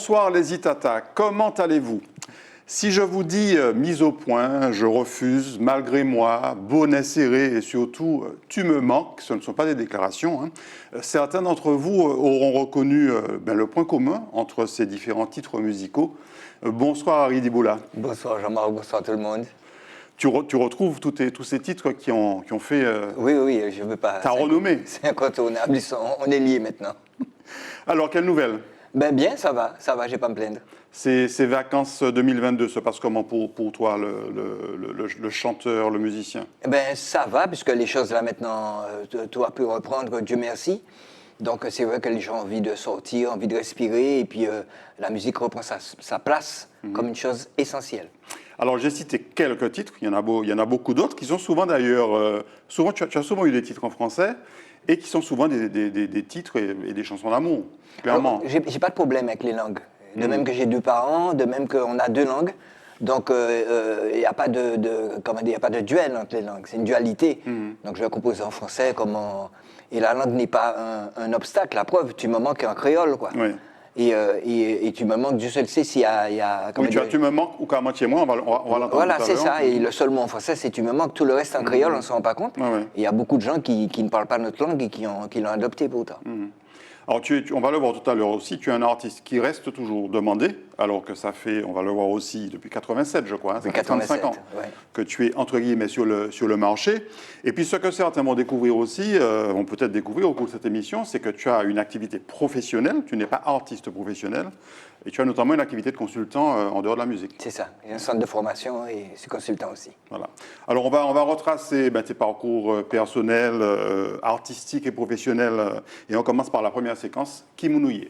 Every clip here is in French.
Bonsoir les Itata, comment allez-vous? Si je vous dis mise au point, je refuse, malgré moi, bonnet serré et surtout tu me manques, ce ne sont pas des déclarations. Certains d'entre vous auront reconnu le point commun entre ces différents titres musicaux. Bonsoir Harry Diboula. Bonsoir Jean-Marc, bonsoir tout le monde. Tu retrouves tous ces titres qui ont fait Oui, je veux pas. ta renommée. C'est incontournable, on est liés maintenant. Alors, quelle nouvelle? Bien, ça va, je vais pas me plaindre. Ces vacances 2022 se passent comment pour toi, le chanteur, le musicien? Ça va, puisque les choses là maintenant, tout a pu reprendre, Dieu merci. Donc c'est vrai que les gens ont envie de sortir, envie de respirer, et puis la musique reprend sa place comme une chose essentielle. Alors j'ai cité quelques titres, il y en a beaucoup d'autres qui sont souvent d'ailleurs, tu as souvent eu des titres en français et qui sont souvent des titres et des chansons d'amour, clairement. J'ai pas de problème avec les langues, de même que j'ai 2 parents, de même qu'on a 2 langues, donc il n'y a pas de duel entre les langues, c'est une dualité. Donc je vais composer en français et la langue n'est pas un obstacle, la preuve, tu me manques en créole, quoi. Oui. Et tu me manques, Dieu seul sait s'il y a oui, tu me manques ou qu'à moitié moi, on va l'entendre. Voilà, c'est ça. Et le seul mot en français, c'est tu me manques. Tout le reste en créole, on ne se rend pas compte. Ouais. Il y a beaucoup de gens qui ne parlent pas notre langue et qui l'ont adopté pourtant. Alors, on va le voir tout à l'heure aussi, tu es un artiste qui reste toujours demandé, alors que ça fait, on va le voir aussi, depuis 87, je crois, ça fait 35 ans, que tu es, entre guillemets, sur le marché. Et puis, ce que certains vont découvrir aussi, vont peut-être découvrir au cours de cette émission, c'est que tu as une activité professionnelle, tu n'es pas artiste professionnel, et tu as notamment une activité de consultant en dehors de la musique. C'est ça, j'ai un centre de formation et je suis consultant aussi. Voilà. Alors, on va retracer tes parcours personnels, artistiques et professionnels, et on commence par la première séquence, Kimounouye.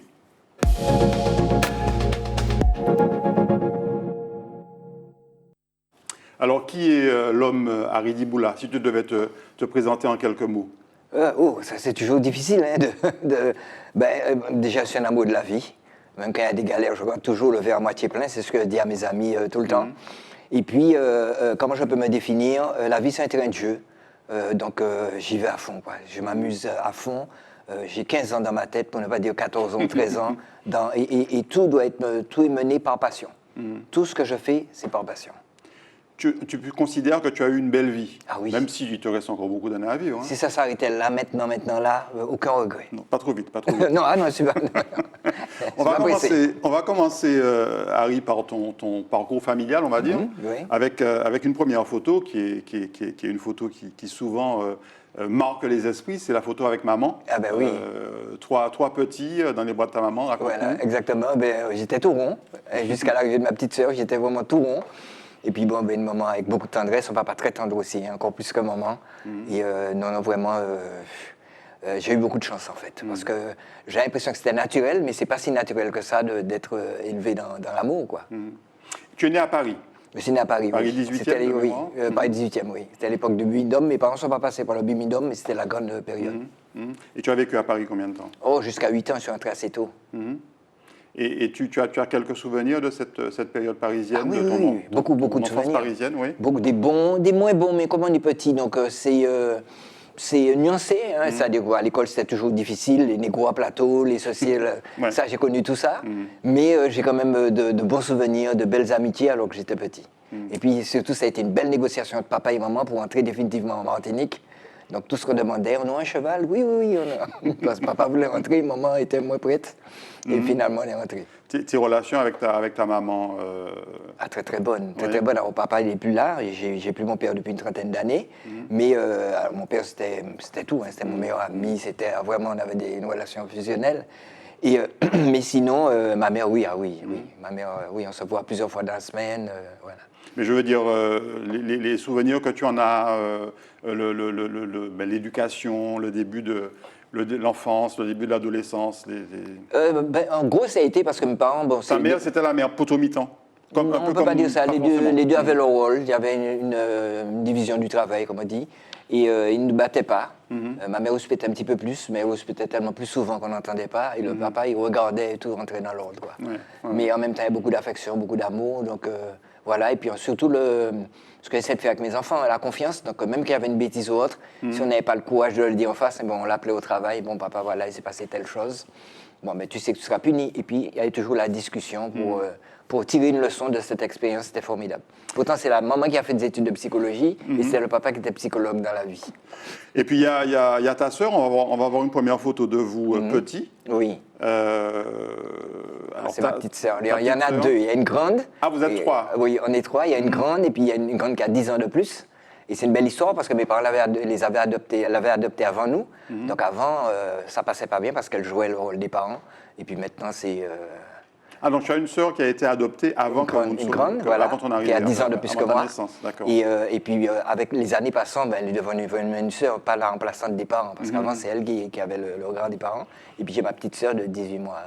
Alors, qui est l'homme Harry Diboula, si tu devais te présenter en quelques mots? Ça c'est toujours difficile. Déjà, je suis un amoureux de la vie. Même quand il y a des galères, je vois toujours le verre à moitié plein, c'est ce que je dis à mes amis tout le temps. Et puis, comment je peux me définir? La vie, c'est un terrain de jeu. Donc, j'y vais à fond, quoi. Je m'amuse à fond. J'ai 15 ans dans ma tête, pour ne pas dire 14 ans, 13 ans. Et tout est mené par passion. Tout ce que je fais, c'est par passion. Tu considères que tu as eu une belle vie, ah oui. Même s'il te reste encore beaucoup d'années à vivre. Si ça s'arrêtait là, maintenant là, aucun regret. Non, pas trop vite. non, c'est pas... on va commencer, Harry, par ton parcours familial, on va dire, oui. avec une première photo qui est une photo qui souvent marque les esprits. C'est la photo avec maman. Ah ben oui. Trois petits dans les bras de ta maman. Voilà, exactement. J'étais tout rond. Jusqu'à l'arrivée de ma petite sœur, j'étais vraiment tout rond. Et puis une maman avec beaucoup de tendresse, son papa très tendre aussi, encore plus que maman. Et non, vraiment, j'ai eu beaucoup de chance en fait. Parce que j'ai l'impression que c'était naturel, mais c'est pas si naturel que ça d'être élevé dans l'amour, quoi. Tu es né à Paris? Je suis né à Paris, Paris 18e, oui. Paris 18e, oui. C'était à l'époque du Bimidum. Mes parents ne sont pas passés par le Bimidum, mais c'était la grande période. Et tu as vécu à Paris combien de temps? Oh, jusqu'à 8 ans, je suis rentré assez tôt. Et tu as quelques souvenirs de cette période parisienne? Ah oui, beaucoup de souvenirs. Parisienne, oui. Beaucoup, des bons, des moins bons, mais comme on est petit, donc c'est nuancé. C'est-à-dire qu'à l'école, c'était toujours difficile, les négros à plateau, les sociales, ça, j'ai connu tout ça. Mais j'ai quand même de bons souvenirs, de belles amitiés alors que j'étais petit. Et puis surtout, ça a été une belle négociation entre papa et maman pour entrer définitivement en Martinique. Donc tout ce qu'on demandait, on a un cheval? Oui, on a. Parce que papa voulait rentrer, maman était moins prête. Et finalement, on est rentré. Tes relations avec ta maman très bonne. Très bonne. Alors, papa, il n'est plus là. J'ai plus mon père depuis une trentaine d'années. Mais mon père, c'était tout. C'était mon meilleur ami. Vraiment, on avait une relation fusionnelle. Mais sinon, ma mère, oui. Ma mère, oui, on se voit plusieurs fois dans la semaine. Voilà. Mais je veux dire, les souvenirs que tu en as, l'éducation, le début de l'enfance, le début de l'adolescence. En gros, ça a été parce que mes parents... Ta mère, c'était la mère potomitan. On ne peut pas dire ça. Les deux avaient leur rôle. Il y avait une division du travail, comme on dit. Et ils ne battaient pas. Ma mère rouspétait un petit peu plus, mais elle rouspétait tellement plus souvent qu'on n'entendait pas. Et le papa, il regardait et tout rentrer dans l'ordre. Mais en même temps, il y a beaucoup d'affection, beaucoup d'amour. Donc voilà. Et puis surtout, ce que j'essaie de faire avec mes enfants, la confiance. Donc même qu'il y avait une bêtise ou autre, si on n'avait pas le courage de le dire en face, on l'appelait au travail. Bon, papa, voilà, il s'est passé telle chose. bon, mais tu sais que tu seras puni. Et puis, il y avait toujours la discussion pour tirer une leçon de cette expérience. C'était formidable. Pourtant, c'est la maman qui a fait des études de psychologie et c'est le papa qui était psychologue dans la vie. Et puis, il y a ta sœur. On va avoir une première photo de vous petit. Oui. C'est ma petite sœur. Il y en a deux. Il y a une grande. Ah, vous êtes trois? Oui, on est trois. Il y a une grande et puis il y a une grande qui a 10 ans de plus. Et c'est une belle histoire parce que mes parents l'avaient adoptée avant nous. Donc avant, ça passait pas bien parce qu'elle jouait le rôle des parents. Et puis maintenant, c'est... Ah, donc tu as une sœur qui a été adoptée avant une grande, voilà, avant ton arrivée. Qui a 10 ans de plus que moi. D'accord. Et puis, avec les années passant, elle est devenue une sœur, pas la remplaçante des parents. Parce qu'avant, c'est elle qui avait le regard des parents. Et puis, j'ai ma petite sœur de 18 mois.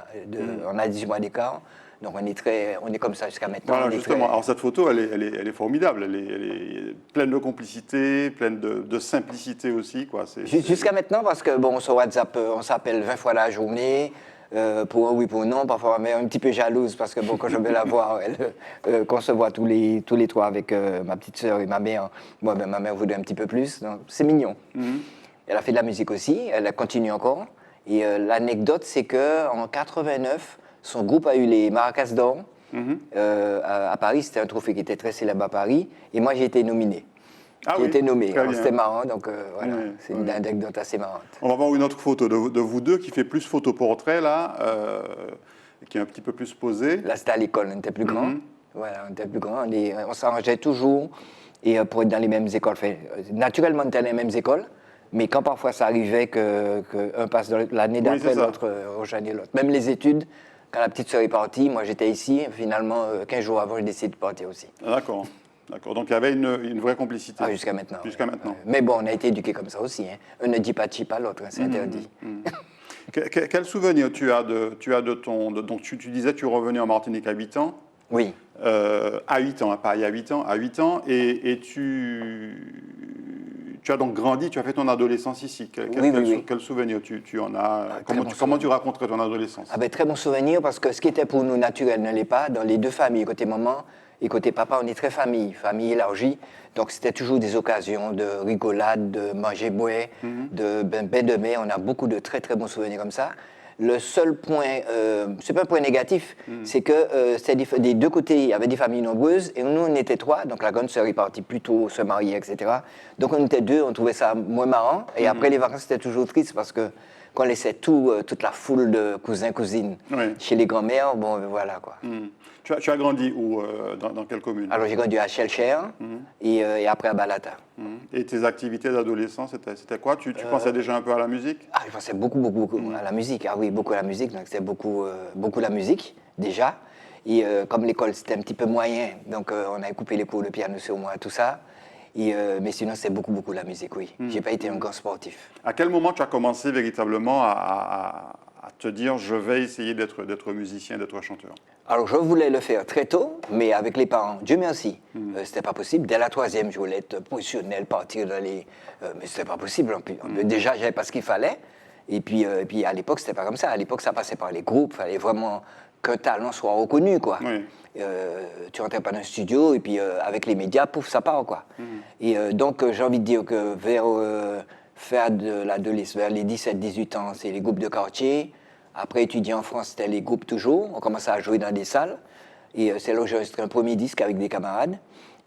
On a 18 mois d'écart. Donc, on est comme ça jusqu'à maintenant. Voilà, justement. Alors, cette photo, elle est formidable. Elle est pleine de complicité, pleine de simplicité aussi, quoi. Jusqu'à maintenant, parce que, bon, sur WhatsApp, on s'appelle 20 fois la journée. Pour un oui, pour un non, parfois mais un petit peu jalouse parce que bon, quand je vais la voir, qu'on se voit tous les trois avec ma petite sœur et ma mère, moi, ben, ma mère voudrait un petit peu plus, donc c'est mignon. Elle a fait de la musique aussi, elle continue encore. Et l'anecdote, c'est qu'en 89, son groupe a eu les Maracas d'Or à Paris, c'était un trophée qui était très célèbre à Paris, et moi j'ai été nominé. Qui était nommé. C'était marrant, donc voilà, c'est une anecdote assez marrante. On va voir une autre photo de vous deux qui fait plus photo-portrait, là, qui est un petit peu plus posée. Là, c'était à l'école, on était plus grand. Voilà, on était plus grand. On s'arrangeait toujours et pour être dans les mêmes écoles. Enfin, naturellement, on était dans les mêmes écoles, mais quand parfois ça arrivait qu'un passe l'année d'après, l'autre rejoignait l'autre. Même les études, quand la petite sœur est partie, moi j'étais ici, finalement, 15 jours avant, j'ai décidé de partir aussi. D'accord. D'accord, donc il y avait une vraie complicité. Ah, jusqu'à maintenant. Jusqu'à maintenant. Mais bon, on a été éduqués comme ça aussi. Hein. On ne dit pas chip à l'autre, hein, c'est interdit. Quel souvenir tu as de ton... donc tu disais que tu revenais en Martinique à 8 ans. Oui. À 8 ans, pas il y a 8 ans, à 8 ans, et tu as donc grandi, tu as fait ton adolescence ici. Quel souvenir tu en as? Comment tu raconterais ton adolescence? Très bon souvenir, parce que ce qui était pour nous naturel ne l'est pas. Dans les deux familles, côté maman et côté papa, on est très famille élargie. Donc c'était toujours des occasions de rigolade, de manger bouet, de bain de mer. On a beaucoup de très très bons souvenirs comme ça. Le seul point, c'est pas un point négatif, c'est que des deux côtés, il y avait des familles nombreuses et nous on était trois. Donc la grande sœur est partie plus tôt se marier, etc. Donc on était deux, on trouvait ça moins marrant. Et après les vacances, c'était toujours triste parce que qu'on laissait toute la foule de cousins, cousines chez les grands-mères, bon, voilà quoi. Tu as grandi où, dans quelle commune? Alors j'ai grandi à Chelcher et après à Balata. Et tes activités d'adolescent, c'était quoi? Tu pensais déjà un peu à la musique? Ah, je pensais beaucoup à la musique. Ah oui, beaucoup à la musique. Donc c'était beaucoup la musique déjà. Et comme l'école c'était un petit peu moyen, donc on avait coupé les cours de piano sur moi, tout ça. Mais sinon, c'est beaucoup la musique, oui. J'ai pas été un grand sportif. À quel moment tu as commencé véritablement à te dire je vais essayer d'être musicien, d'être chanteur? Alors, je voulais le faire très tôt, mais avec les parents. Dieu merci, c'était pas possible. Dès la troisième, je voulais être professionnel, partir dans les... mais c'était pas possible. Déjà, j'avais pas ce qu'il fallait. Et puis à l'époque, c'était pas comme ça. À l'époque, ça passait par les groupes. Il fallait vraiment qu'un talent soit reconnu, quoi. Tu rentrais pas dans un studio, et puis avec les médias, pouf, ça part, quoi. Et donc, j'ai envie de dire que vers les 17-18 ans, c'est les groupes de quartier. Après, étudier en France, c'était les groupes toujours. On commençait à jouer dans des salles. Et c'est là où j'ai enregistré un premier disque avec des camarades.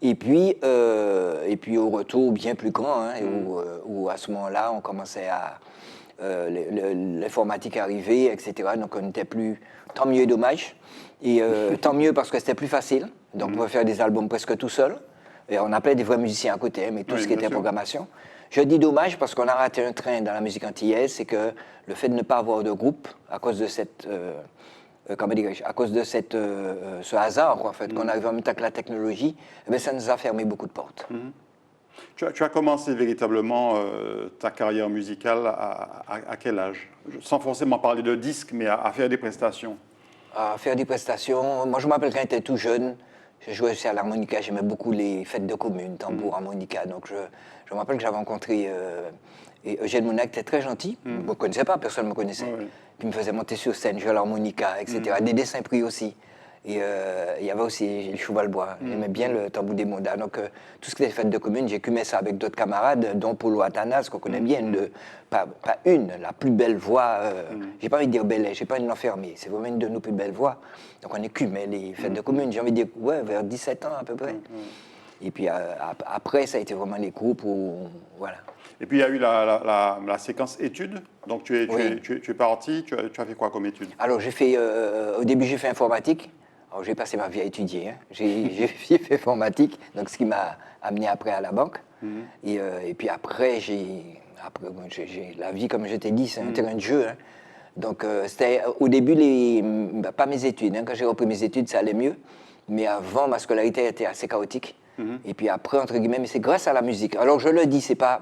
Et puis au retour bien plus grand, où à ce moment-là, on commençait à... l'informatique arrivait, etc. Donc on n'était plus... Tant mieux et dommage. Et tant mieux parce que c'était plus facile. Donc on pouvait faire des albums presque tout seul. Et on appelait des vrais musiciens à côté, mais tout ce qui était programmation. Je dis dommage parce qu'on a raté un train dans la musique antillaise, c'est que le fait de ne pas avoir de groupe, à cause de cette... ce hasard, quoi, en fait, qu'on arrive en même temps que la technologie, ça nous a fermé beaucoup de portes. Tu as commencé véritablement ta carrière musicale à quel âge? Sans forcément parler de disques, mais à faire des prestations. À faire des prestations. Moi, je me rappelle quand j'étais tout jeune, je jouais aussi à l'harmonica, j'aimais beaucoup les fêtes de commune, tambour, harmonica. Donc je me rappelle que j'avais rencontré Eugène Mounac, qui était très gentil. Je ne me connaissais pas, personne ne me connaissait. Puis il me faisait monter sur scène, jouer à l'harmonica, etc. Des dessins pris aussi. Et il y avait aussi le Chouvalbois. J'aimais bien le tambour des Mondas. Donc, tout ce qui était fête de commune, j'ai cumé ça avec d'autres camarades, dont Paulo Atanas, qu'on connaît bien. Pas la plus belle voix. J'ai pas envie de dire belle, j'ai pas envie de l'enfermer. C'est vraiment une de nos plus belles voix. Donc, on écumait les fêtes de commune. J'ai envie de dire, ouais, vers 17 ans à peu près. Et puis, après, ça a été vraiment les groupes où, voilà. Et puis il y a eu la séquence études. Donc tu es parti, tu as fait quoi comme études? Alors au début j'ai fait informatique. Alors j'ai passé ma vie à étudier. Hein. J'ai fait informatique, donc ce qui m'a amené après à la banque. Et puis après, la vie, comme je t'ai dit, c'est un terrain de jeu. Hein. Donc c'était au début pas mes études. Hein. Quand j'ai repris mes études, ça allait mieux. Mais avant, ma scolarité était assez chaotique. Et puis après, entre guillemets, mais c'est grâce à la musique. Alors je le dis, c'est pas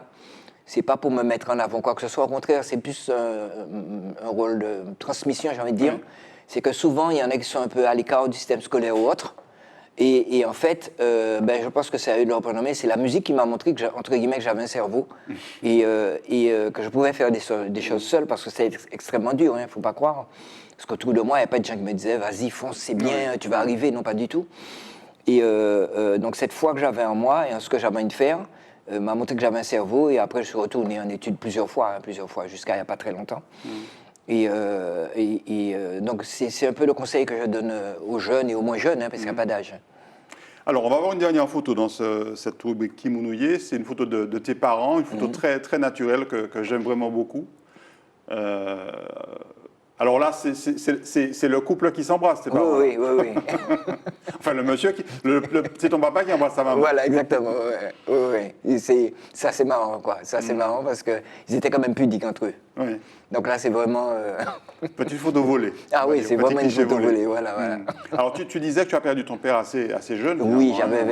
pour me mettre en avant quoi que ce soit, au contraire, c'est plus un rôle de transmission, j'ai envie de dire. C'est que souvent, il y en a qui sont un peu à l'écart du système scolaire ou autre. Et en fait, je pense que c'est à eux de leur prénommer. C'est la musique qui m'a montré que, entre guillemets, que j'avais un cerveau et que je pouvais faire des choses seul parce que c'est extrêmement dur, il ne faut pas croire. Parce qu'autour de moi, il n'y a pas de gens qui me disaient « vas-y, fonce, c'est bien, tu vas arriver ». Non, pas du tout. Et donc cette foi que j'avais en moi et en ce que j'avais envie de faire, m'a montré que j'avais un cerveau et après je suis retourné en études plusieurs fois jusqu'à il n'y a pas très longtemps. Et donc c'est un peu le conseil que je donne aux jeunes et aux moins jeunes, parce qu'il n'y a pas d'âge. Alors on va avoir une dernière photo dans cette rubrique Kimounouye. C'est une photo de tes parents, une photo très, très naturelle que j'aime vraiment beaucoup. Alors là, c'est le couple qui s'embrasse, tes parents. Oui. Enfin, le monsieur, c'est ton papa qui embrasse sa maman. Voilà, exactement. Oui. Ça, c'est marrant, quoi. Ça, c'est marrant parce qu'ils étaient quand même pudiques entre eux. Oui. Donc là, c'est vraiment... Petite photo volée. Ah oui, c'est vraiment une photo volée, voilà. Alors, tu disais que tu as perdu ton père assez jeune. Oui, j'avais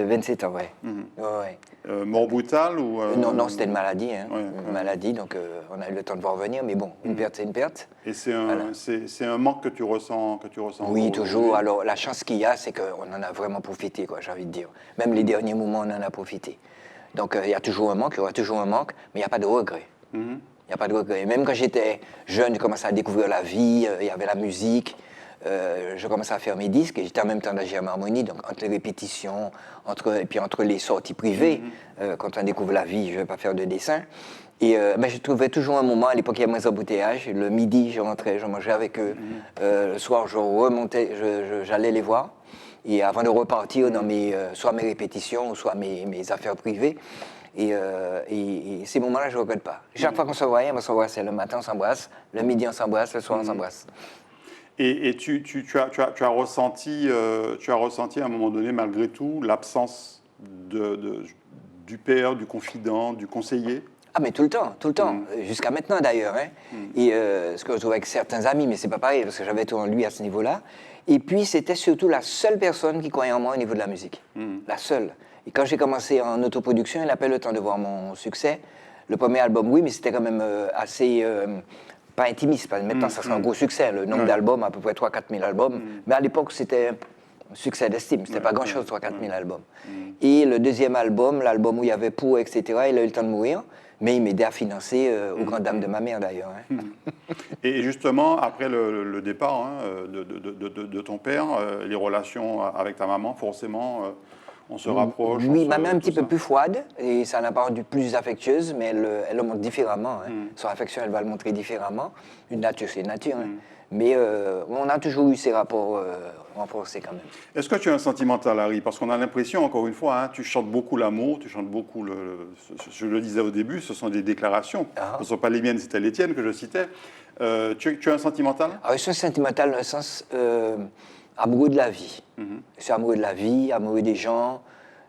27 ans, ouais. Mort brutale ou Non, c'était une maladie. Une maladie, donc on a eu le temps de voir venir, mais bon, une perte, c'est une perte. Et c'est un manque que tu ressens Oui, toujours. Alors, la chance qu'il y a, c'est qu'on en a vraiment profité, quoi, j'ai envie de dire. Même les derniers moments, on en a profité. Donc, il y a toujours un manque, il y aura toujours un manque, mais il n'y a pas de regret. Il n'y a pas de regret. Même quand j'étais jeune, je commençais à découvrir la vie, il y avait la musique. Je commençais à faire mes disques et j'étais en même temps dans la GM Harmonie, donc entre les répétitions, et puis entre les sorties privées, quand on découvre la vie, je ne vais pas faire de dessin. Et je trouvais toujours un moment, à l'époque il y avait moins d'embouteillage, le midi je rentrais, je mangeais avec eux, le soir je remontais, j'allais les voir. Et avant de repartir dans soit mes répétitions, soit mes affaires privées. Et ces moments-là, je ne regrette pas. Chaque fois qu'on se voyait, on s'embrassait. Le matin, on s'embrasse. Le midi, on s'embrasse. Le soir, on s'embrasse. Et tu as ressenti à un moment donné, malgré tout, l'absence du père, du confident, du conseiller? Ah, mais tout le temps. Jusqu'à maintenant, d'ailleurs. Et ce que je trouve avec certains amis, mais c'est pas pareil, parce que j'avais tout en lui à ce niveau-là. Et puis, c'était surtout la seule personne qui croyait en moi au niveau de la musique. La seule. Et quand j'ai commencé en autoproduction, il n'a pas eu le temps de voir mon succès. Le premier album, oui, mais c'était quand même assez... pas intimiste, parce que maintenant, ça sera un gros succès. Le nombre d'albums, à peu près 3 000 à 4 000 albums. Mais à l'époque, c'était un succès d'estime. C'était pas grand-chose, 3 000 à 4 000 albums. Et le deuxième album, l'album où il y avait Pour, etc., il a eu le temps de mourir. Mais il m'aidait à financer, aux grandes dames de ma mère, d'ailleurs. Et justement, après le départ de ton père, les relations avec ta maman, forcément... on se rapproche. Oui, ma mère est un petit peu plus froide et ça n'a pas rendu plus affectueuse, mais elle le montre différemment. Son affection, elle va le montrer différemment. Une nature, c'est une nature. Mais on a toujours eu ces rapports renforcés quand même. Est-ce que tu es un sentimental, Harry? Parce qu'on a l'impression, encore une fois, tu chantes beaucoup l'amour, tu chantes beaucoup je le disais au début, ce sont des déclarations. Ce ne sont pas les miennes, c'était les tiennes que je citais. Tu es un sentimental? Je suis un sentimental dans le sens... amoureux de la vie. Je suis amoureux de la vie, amoureux des gens.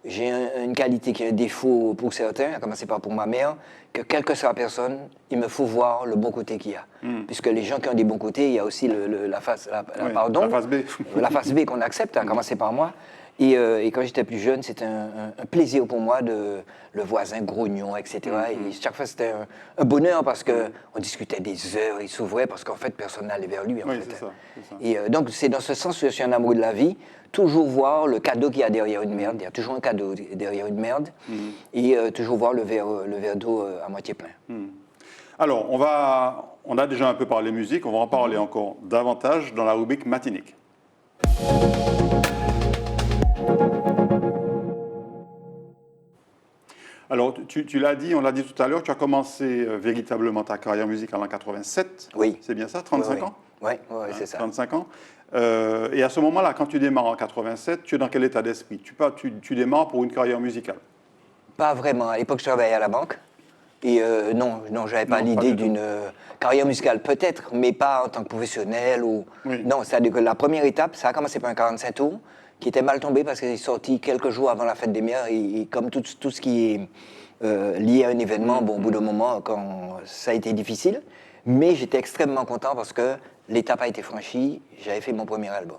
J'ai une qualité qui est un défaut pour certains, à commencer par pour ma mère, que quelle que soit la personne, il me faut voir le bon côté qu'il y a. Puisque les gens qui ont des bons côtés, il y a aussi la face B. La face B qu'on accepte, à commencer par moi. Et quand j'étais plus jeune, c'était un plaisir pour moi le voisin grognon, etc. Et chaque fois, c'était un bonheur parce qu'on discutait des heures, il s'ouvrait parce qu'en fait, personne n'allait vers lui. C'est ça. Et donc, c'est dans ce sens que je suis un amoureux de la vie. Toujours voir le cadeau qu'il y a derrière une merde. Il y a toujours un cadeau derrière une merde. Et toujours voir le verre d'eau à moitié plein. Alors, on a déjà un peu parlé musique, on va en parler encore davantage dans la rubrique matinique. Alors, tu l'as dit, on l'a dit tout à l'heure, tu as commencé véritablement ta carrière musicale en 87. Oui. C'est bien ça, 35 ans? Oui, c'est ça. 35 ans. Et à ce moment-là, quand tu démarres en 87, tu es dans quel état d'esprit? Tu démarres pour une carrière musicale? Pas vraiment. À l'époque, je travaillais à la banque. Et non, je n'avais pas l'idée d'une carrière musicale, peut-être, mais pas en tant que professionnel. Oui. Non, c'est-à-dire que la première étape, ça a commencé par un 47 tours, qui était mal tombé parce qu'il est sorti quelques jours avant la fête des mères. Et comme tout ce qui est lié à un événement, bon, au bout d'un moment, ça a été difficile. Mais j'étais extrêmement content parce que l'étape a été franchie. J'avais fait mon premier album.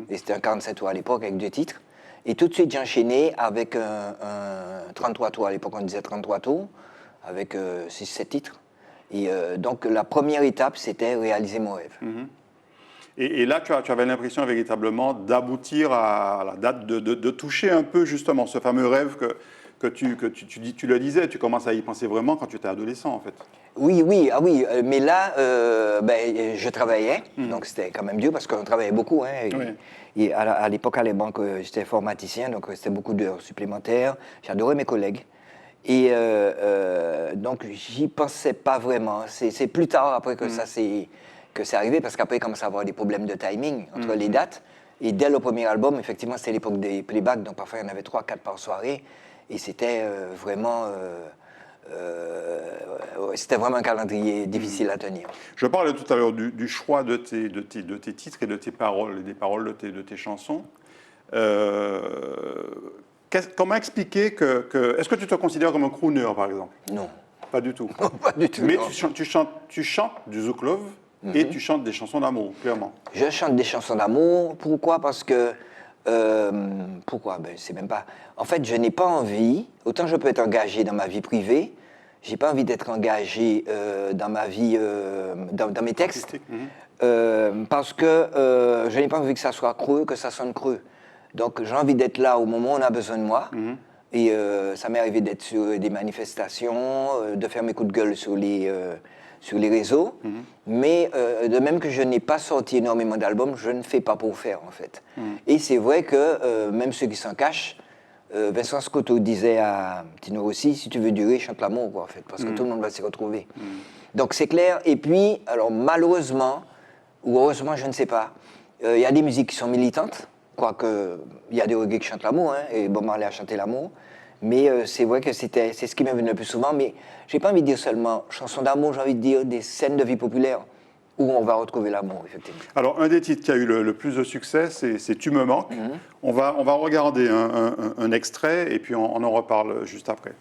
Et c'était un 47 tours à l'époque avec 2 titres. Et tout de suite, j'ai enchaîné avec un 33 tours. À l'époque, on disait 33 tours, avec 6-7 titres. Et donc, la première étape, c'était réaliser mon rêve. Et là, tu avais l'impression véritablement d'aboutir à la date, de toucher un peu justement ce fameux rêve que tu le disais, tu commences à y penser vraiment quand tu étais adolescent, en fait. Oui, mais là, je travaillais, donc c'était quand même dur parce qu'on travaillait beaucoup. Hein, et à l'époque, à la banque, j'étais informaticien, donc c'était beaucoup d'heures supplémentaires. J'adorais mes collègues. Et donc, j'y pensais pas vraiment. C'est plus tard, après que c'est arrivé, parce qu'après, il commençait à avoir des problèmes de timing entre les dates. Et dès le premier album, effectivement, c'était l'époque des playbacks, donc parfois, il y en avait 3-4 par soirée. Et c'était vraiment un calendrier difficile à tenir. Je parlais tout à l'heure du choix de tes titres et de tes paroles, et des paroles de tes chansons. Comment expliquer est-ce que tu te considères comme un crooner, par exemple? Non. Pas du tout. Non, pas du tout. Mais tu chantes du Zouk Love et tu chantes des chansons d'amour, clairement. Je chante des chansons d'amour. Pourquoi? Parce que... pourquoi? C'est même pas... En fait, je n'ai pas envie... Autant je peux être engagé dans ma vie privée, j'ai pas envie d'être engagé dans ma vie... dans mes textes. Parce que je n'ai pas envie que ça soit creux, que ça sonne creux. Donc, j'ai envie d'être là au moment où on a besoin de moi. Et ça m'est arrivé d'être sur des manifestations, de faire mes coups de gueule sur les réseaux. Mais de même que je n'ai pas sorti énormément d'albums, je ne fais pas pour faire, en fait. Et c'est vrai que même ceux qui s'en cachent, Vincent Scotto disait à Tino Rossi, si tu veux durer, chante l'amour, quoi, en fait, parce que tout le monde va s'y retrouver. Donc, c'est clair. Et puis, alors, malheureusement, ou heureusement, je ne sais pas, il y a des musiques qui sont militantes. Quoique, il y a des reggae qui chantent l'amour, hein, et Bob Marley a chanté l'amour. Mais c'est vrai que c'est ce qui m'est venu le plus souvent. Mais je n'ai pas envie de dire seulement chansons d'amour, j'ai envie de dire des scènes de vie populaire où on va retrouver l'amour, effectivement. Alors, un des titres qui a eu le plus de succès, c'est Tu me manques. On va regarder un extrait et puis on en reparle juste après.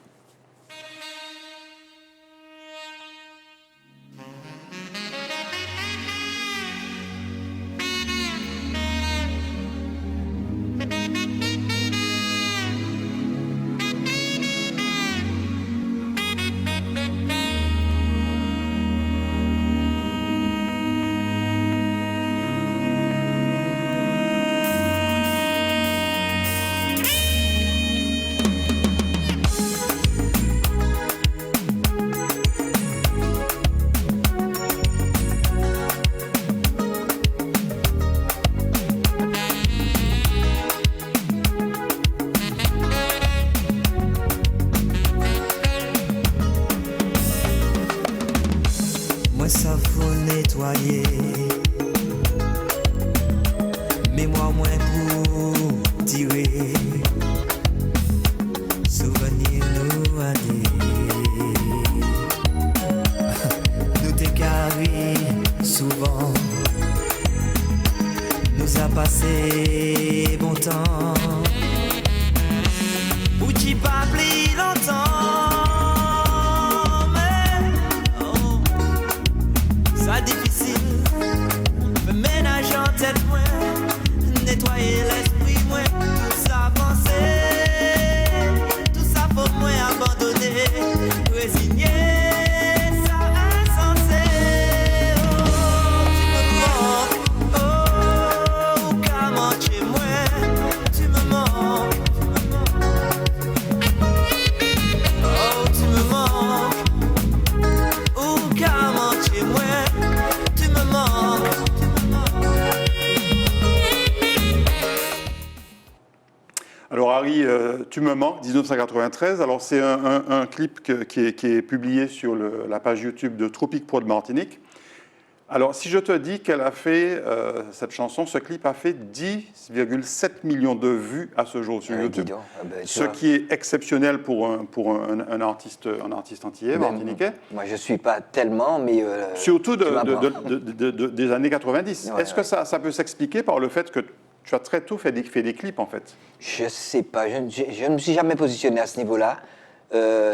Tu Harry, Tu me manques, 1993. Alors c'est un clip qui est publié sur la page YouTube de Tropic Pro de Martinique. Alors si je te dis qu'elle a fait, cette chanson, ce clip a fait 10,7 millions de vues à ce jour sur YouTube. Ce qui est exceptionnel pour un artiste antillais, martiniquais. Moi je ne suis pas tellement, mais... Surtout des années 90. Ouais, est-ce que ça peut s'expliquer par le fait que tu as très tôt fait des clips, en fait? Je ne sais pas. Je ne me suis jamais positionné à ce niveau-là.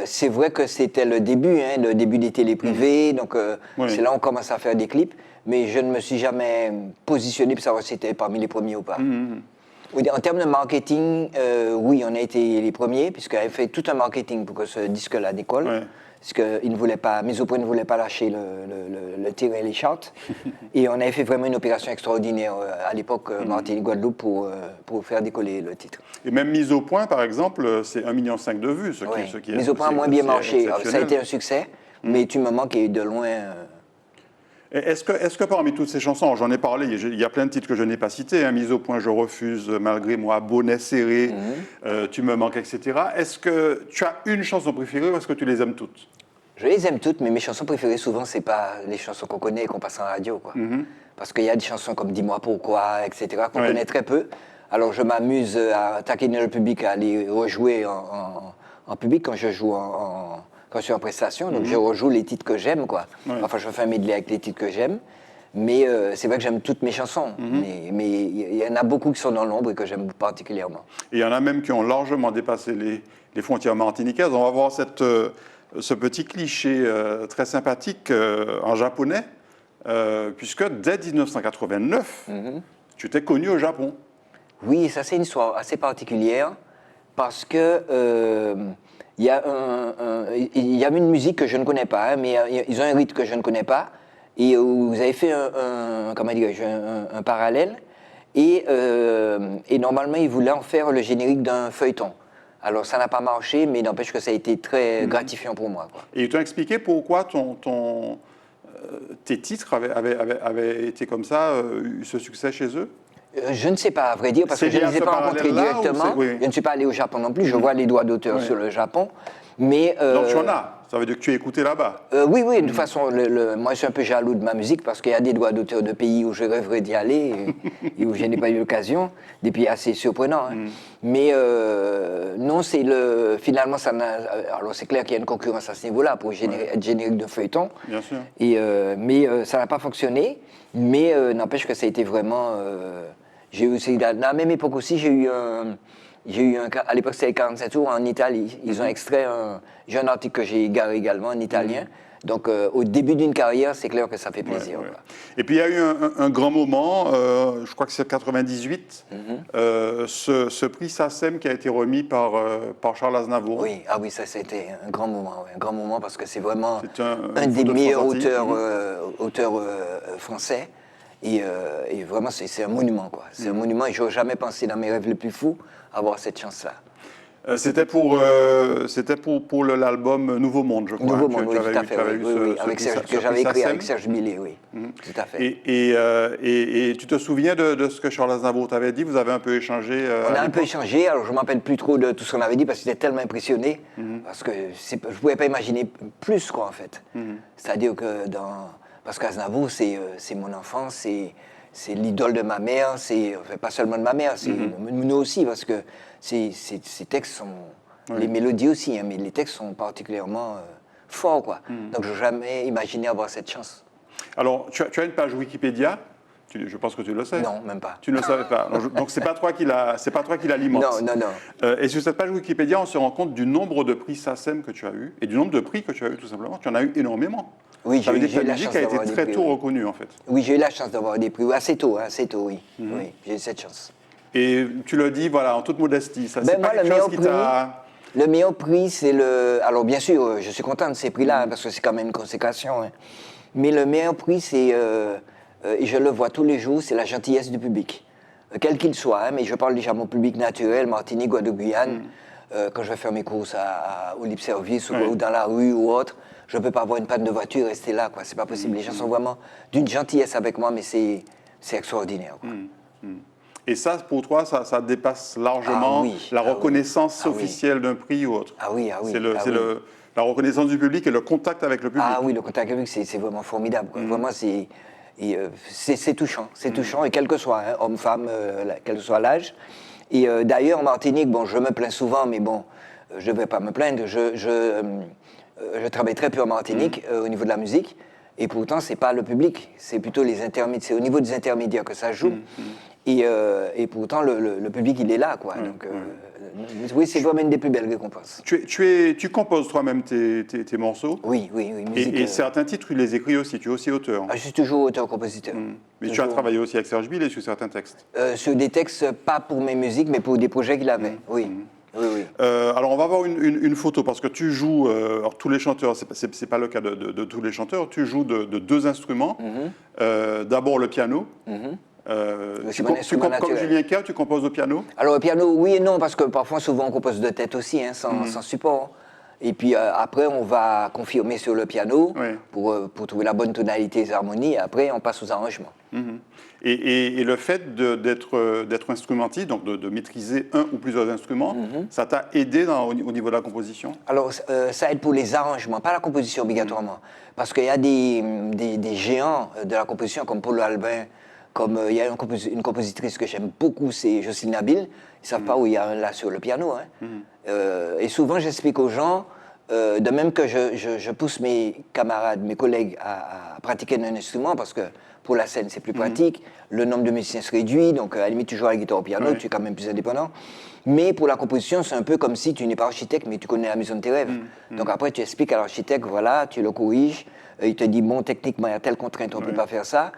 C'est vrai que c'était le début des télés privées. Donc, c'est là où on commence à faire des clips. Mais je ne me suis jamais positionné pour savoir si c'était parmi les premiers ou pas. Oui, en termes de marketing, oui, on a été les premiers, puisqu'on avait fait tout un marketing pour que ce disque-là décolle. Ouais. Parce que Misoprene ne voulait pas lâcher le tir et les charts. Et on avait fait vraiment une opération extraordinaire à l'époque, Martinique, Guadeloupe, pour faire décoller le titre. Et même Mise au point, par exemple, c'est 1,5 million de vues. Mise au point a moins bien marché. Ça a été un succès, mais Tu me manques est de loin... Est-ce que parmi toutes ces chansons, j'en ai parlé, il y a plein de titres que je n'ai pas cités, hein, Mise au point, Je refuse, Malgré moi, Bonnet serré, Tu me manques, etc. Est-ce que tu as une chanson préférée ou est-ce que tu les aimes toutes? Je les aime toutes, mais mes chansons préférées, souvent, c'est pas les chansons qu'on connaît et qu'on passe en radio, quoi. Parce qu'il y a des chansons comme Dis-moi pourquoi, etc., qu'on connaît très peu. Alors je m'amuse à taquiner le public, à les rejouer en public quand je joue quand je suis en prestation, donc je rejoue les titres que j'aime, quoi. Enfin, je fais un medley avec les titres que j'aime, mais c'est vrai que j'aime toutes mes chansons, mais il y en a beaucoup qui sont dans l'ombre et que j'aime particulièrement. Et il y en a même qui ont largement dépassé les frontières martiniquaises. On va voir ce petit cliché très sympathique en japonais, puisque dès 1989, tu t'es connu au Japon. Oui, ça c'est une histoire assez particulière, parce que... il y a une musique que je ne connais pas, hein, mais ils ont un rythme que je ne connais pas. Et vous avez fait un parallèle. Et normalement, ils voulaient en faire le générique d'un feuilleton. Alors, ça n'a pas marché, mais n'empêche que ça a été très gratifiant pour moi, quoi. Et ils t'ont expliqué pourquoi tes titres avaient été comme ça, eu ce succès chez eux? Je ne sais pas, à vrai dire, parce que je ne les ai pas rencontrés directement. Je ne suis pas allé au Japon non plus, je vois les droits d'auteur sur le Japon. Mais, donc tu en as, ça veut dire que tu es écouté là-bas? Oui, de toute façon, moi je suis un peu jaloux de ma musique parce qu'il y a des droits d'auteur de pays où je rêverais d'y aller et où je n'ai pas eu l'occasion, des pays assez surprenants. Hein. Mais non, finalement, alors c'est clair qu'il y a une concurrence à ce niveau-là pour être générique de feuilleton. Bien sûr. Mais ça n'a pas fonctionné, mais n'empêche que ça a été vraiment... J'ai eu, à la même époque aussi, à l'époque c'était 47 tours en Italie. Ils ont extrait j'ai un article que j'ai égaré également en italien. Donc au début d'une carrière, c'est clair que ça fait plaisir. Ouais. Et puis il y a eu un grand moment, je crois que c'est 98, ce prix SACEM qui a été remis par Charles Aznavour. Oui, ça c'était un grand moment. Un grand moment parce que c'est vraiment un des meilleurs auteurs français. Et vraiment, c'est un monument, quoi. C'est un monument et je n'aurais jamais pensé dans mes rêves les plus fous avoir cette chance-là. C'était pour l'album Nouveau Monde, je crois. Nouveau Monde, oui, tout à fait. Que j'avais écrit avec Serge Millet, oui. Tout à fait. Et tu te souviens de ce que Charles Aznavour t'avait dit? Vous avez un peu échangé? On a un peu échangé, alors je ne me rappelle plus trop de tout ce qu'on avait dit parce que j'étais tellement impressionné. Parce que je ne pouvais pas imaginer plus, quoi, en fait. C'est-à-dire que parce qu'Aznavour, c'est mon enfance, c'est l'idole de ma mère, enfin, pas seulement de ma mère, c'est nous aussi, parce que ces textes sont... Les mélodies aussi, hein, mais les textes sont particulièrement forts, quoi. Donc je n'ai jamais imaginé avoir cette chance. Alors, tu as une page Wikipédia, je pense que tu le sais. Non, même pas. Tu ne le savais pas. Donc c'est pas toi qui l'alimente. Non. Et sur cette page Wikipédia, on se rend compte du nombre de prix SACEM que tu as eu, et du nombre de prix que tu as eu, tout simplement. Tu en as eu énormément. Oui, j'ai eu la chance d'avoir des prix. Ça a été très tôt reconnu, en fait. Oui, j'ai eu la chance d'avoir des prix. Assez tôt, oui. Oui, j'ai eu cette chance. Et tu le dis, voilà, en toute modestie, ça, c'est pas quelque chose qui t'a... Le meilleur prix, c'est le... Alors, bien sûr, je suis content de ces prix-là, parce que c'est quand même une consécration. Hein. Mais le meilleur prix, c'est... et je le vois tous les jours, c'est la gentillesse du public. Quel qu'il soit, hein, mais je parle déjà de mon public naturel, Martinique, Guadeloupe, Guyane. Quand je vais faire mes courses au libre-service ou dans la rue ou autre, je ne peux pas avoir une panne de voiture et rester là, quoi. C'est pas possible. Les gens sont vraiment d'une gentillesse avec moi, mais c'est extraordinaire, quoi. Et ça, pour toi, ça dépasse largement la reconnaissance officielle d'un prix ou autre. Ah oui, ah oui. La reconnaissance du public et le contact avec le public. Ah oui, le contact avec le public, c'est vraiment formidable. Vraiment, c'est touchant. C'est touchant, et quel que soit, hein, homme, femme, quel que soit l'âge. Et d'ailleurs, en Martinique, bon, je me plains souvent, mais bon, je ne vais pas me plaindre. Je travaille très peu en Martinique au niveau de la musique. Et pourtant, ce n'est pas le public, c'est plutôt les intermédiaires. C'est au niveau des intermédiaires que ça joue. Et pourtant, le public, il est là, quoi. Donc, oui, c'est vraiment une des plus belles récompenses. Tu composes toi-même tes morceaux? Oui. Musique, et certains titres, tu les écris aussi, tu es aussi auteur? Je suis toujours auteur-compositeur. Mais tu as travaillé aussi avec Serge Billet sur certains textes? Sur des textes, pas pour mes musiques, mais pour des projets qu'il avait, oui. Oui. Alors, on va voir une photo, parce que tu joues, alors tous les chanteurs, c'est pas le cas de tous les chanteurs, tu joues de deux instruments. D'abord le piano. Comme Julien Clerc, tu composes au piano? Alors, au piano, oui et non, parce que parfois, souvent, on compose de tête aussi, hein, sans support. Et puis après, on va confirmer sur le piano pour trouver la bonne tonalité et les harmonies, et après, on passe aux arrangements. Et le fait d'être instrumentiste, donc de maîtriser un ou plusieurs instruments, ça t'a aidé au niveau de la composition? Alors, ça aide pour les arrangements, pas la composition obligatoirement. Parce qu'il y a des géants de la composition, comme Paul Albin, comme il y a une compositrice que j'aime beaucoup, c'est Jocelyne Nabil. Ils ne savent pas où il y a un là sur le piano. Hein. Et souvent, j'explique aux gens, de même que je pousse mes camarades, mes collègues à pratiquer un instrument, parce que pour la scène, c'est plus pratique. Le nombre de musiciens se réduit, donc à la limite, tu joues à la guitare au piano, tu es quand même plus indépendant. Mais pour la composition, c'est un peu comme si tu n'es pas architecte, mais tu connais la maison de tes rêves. Donc après, tu expliques à l'architecte, voilà, tu le corriges, il te dit, bon, techniquement, il y a telle contrainte, on ne peut pas faire ça.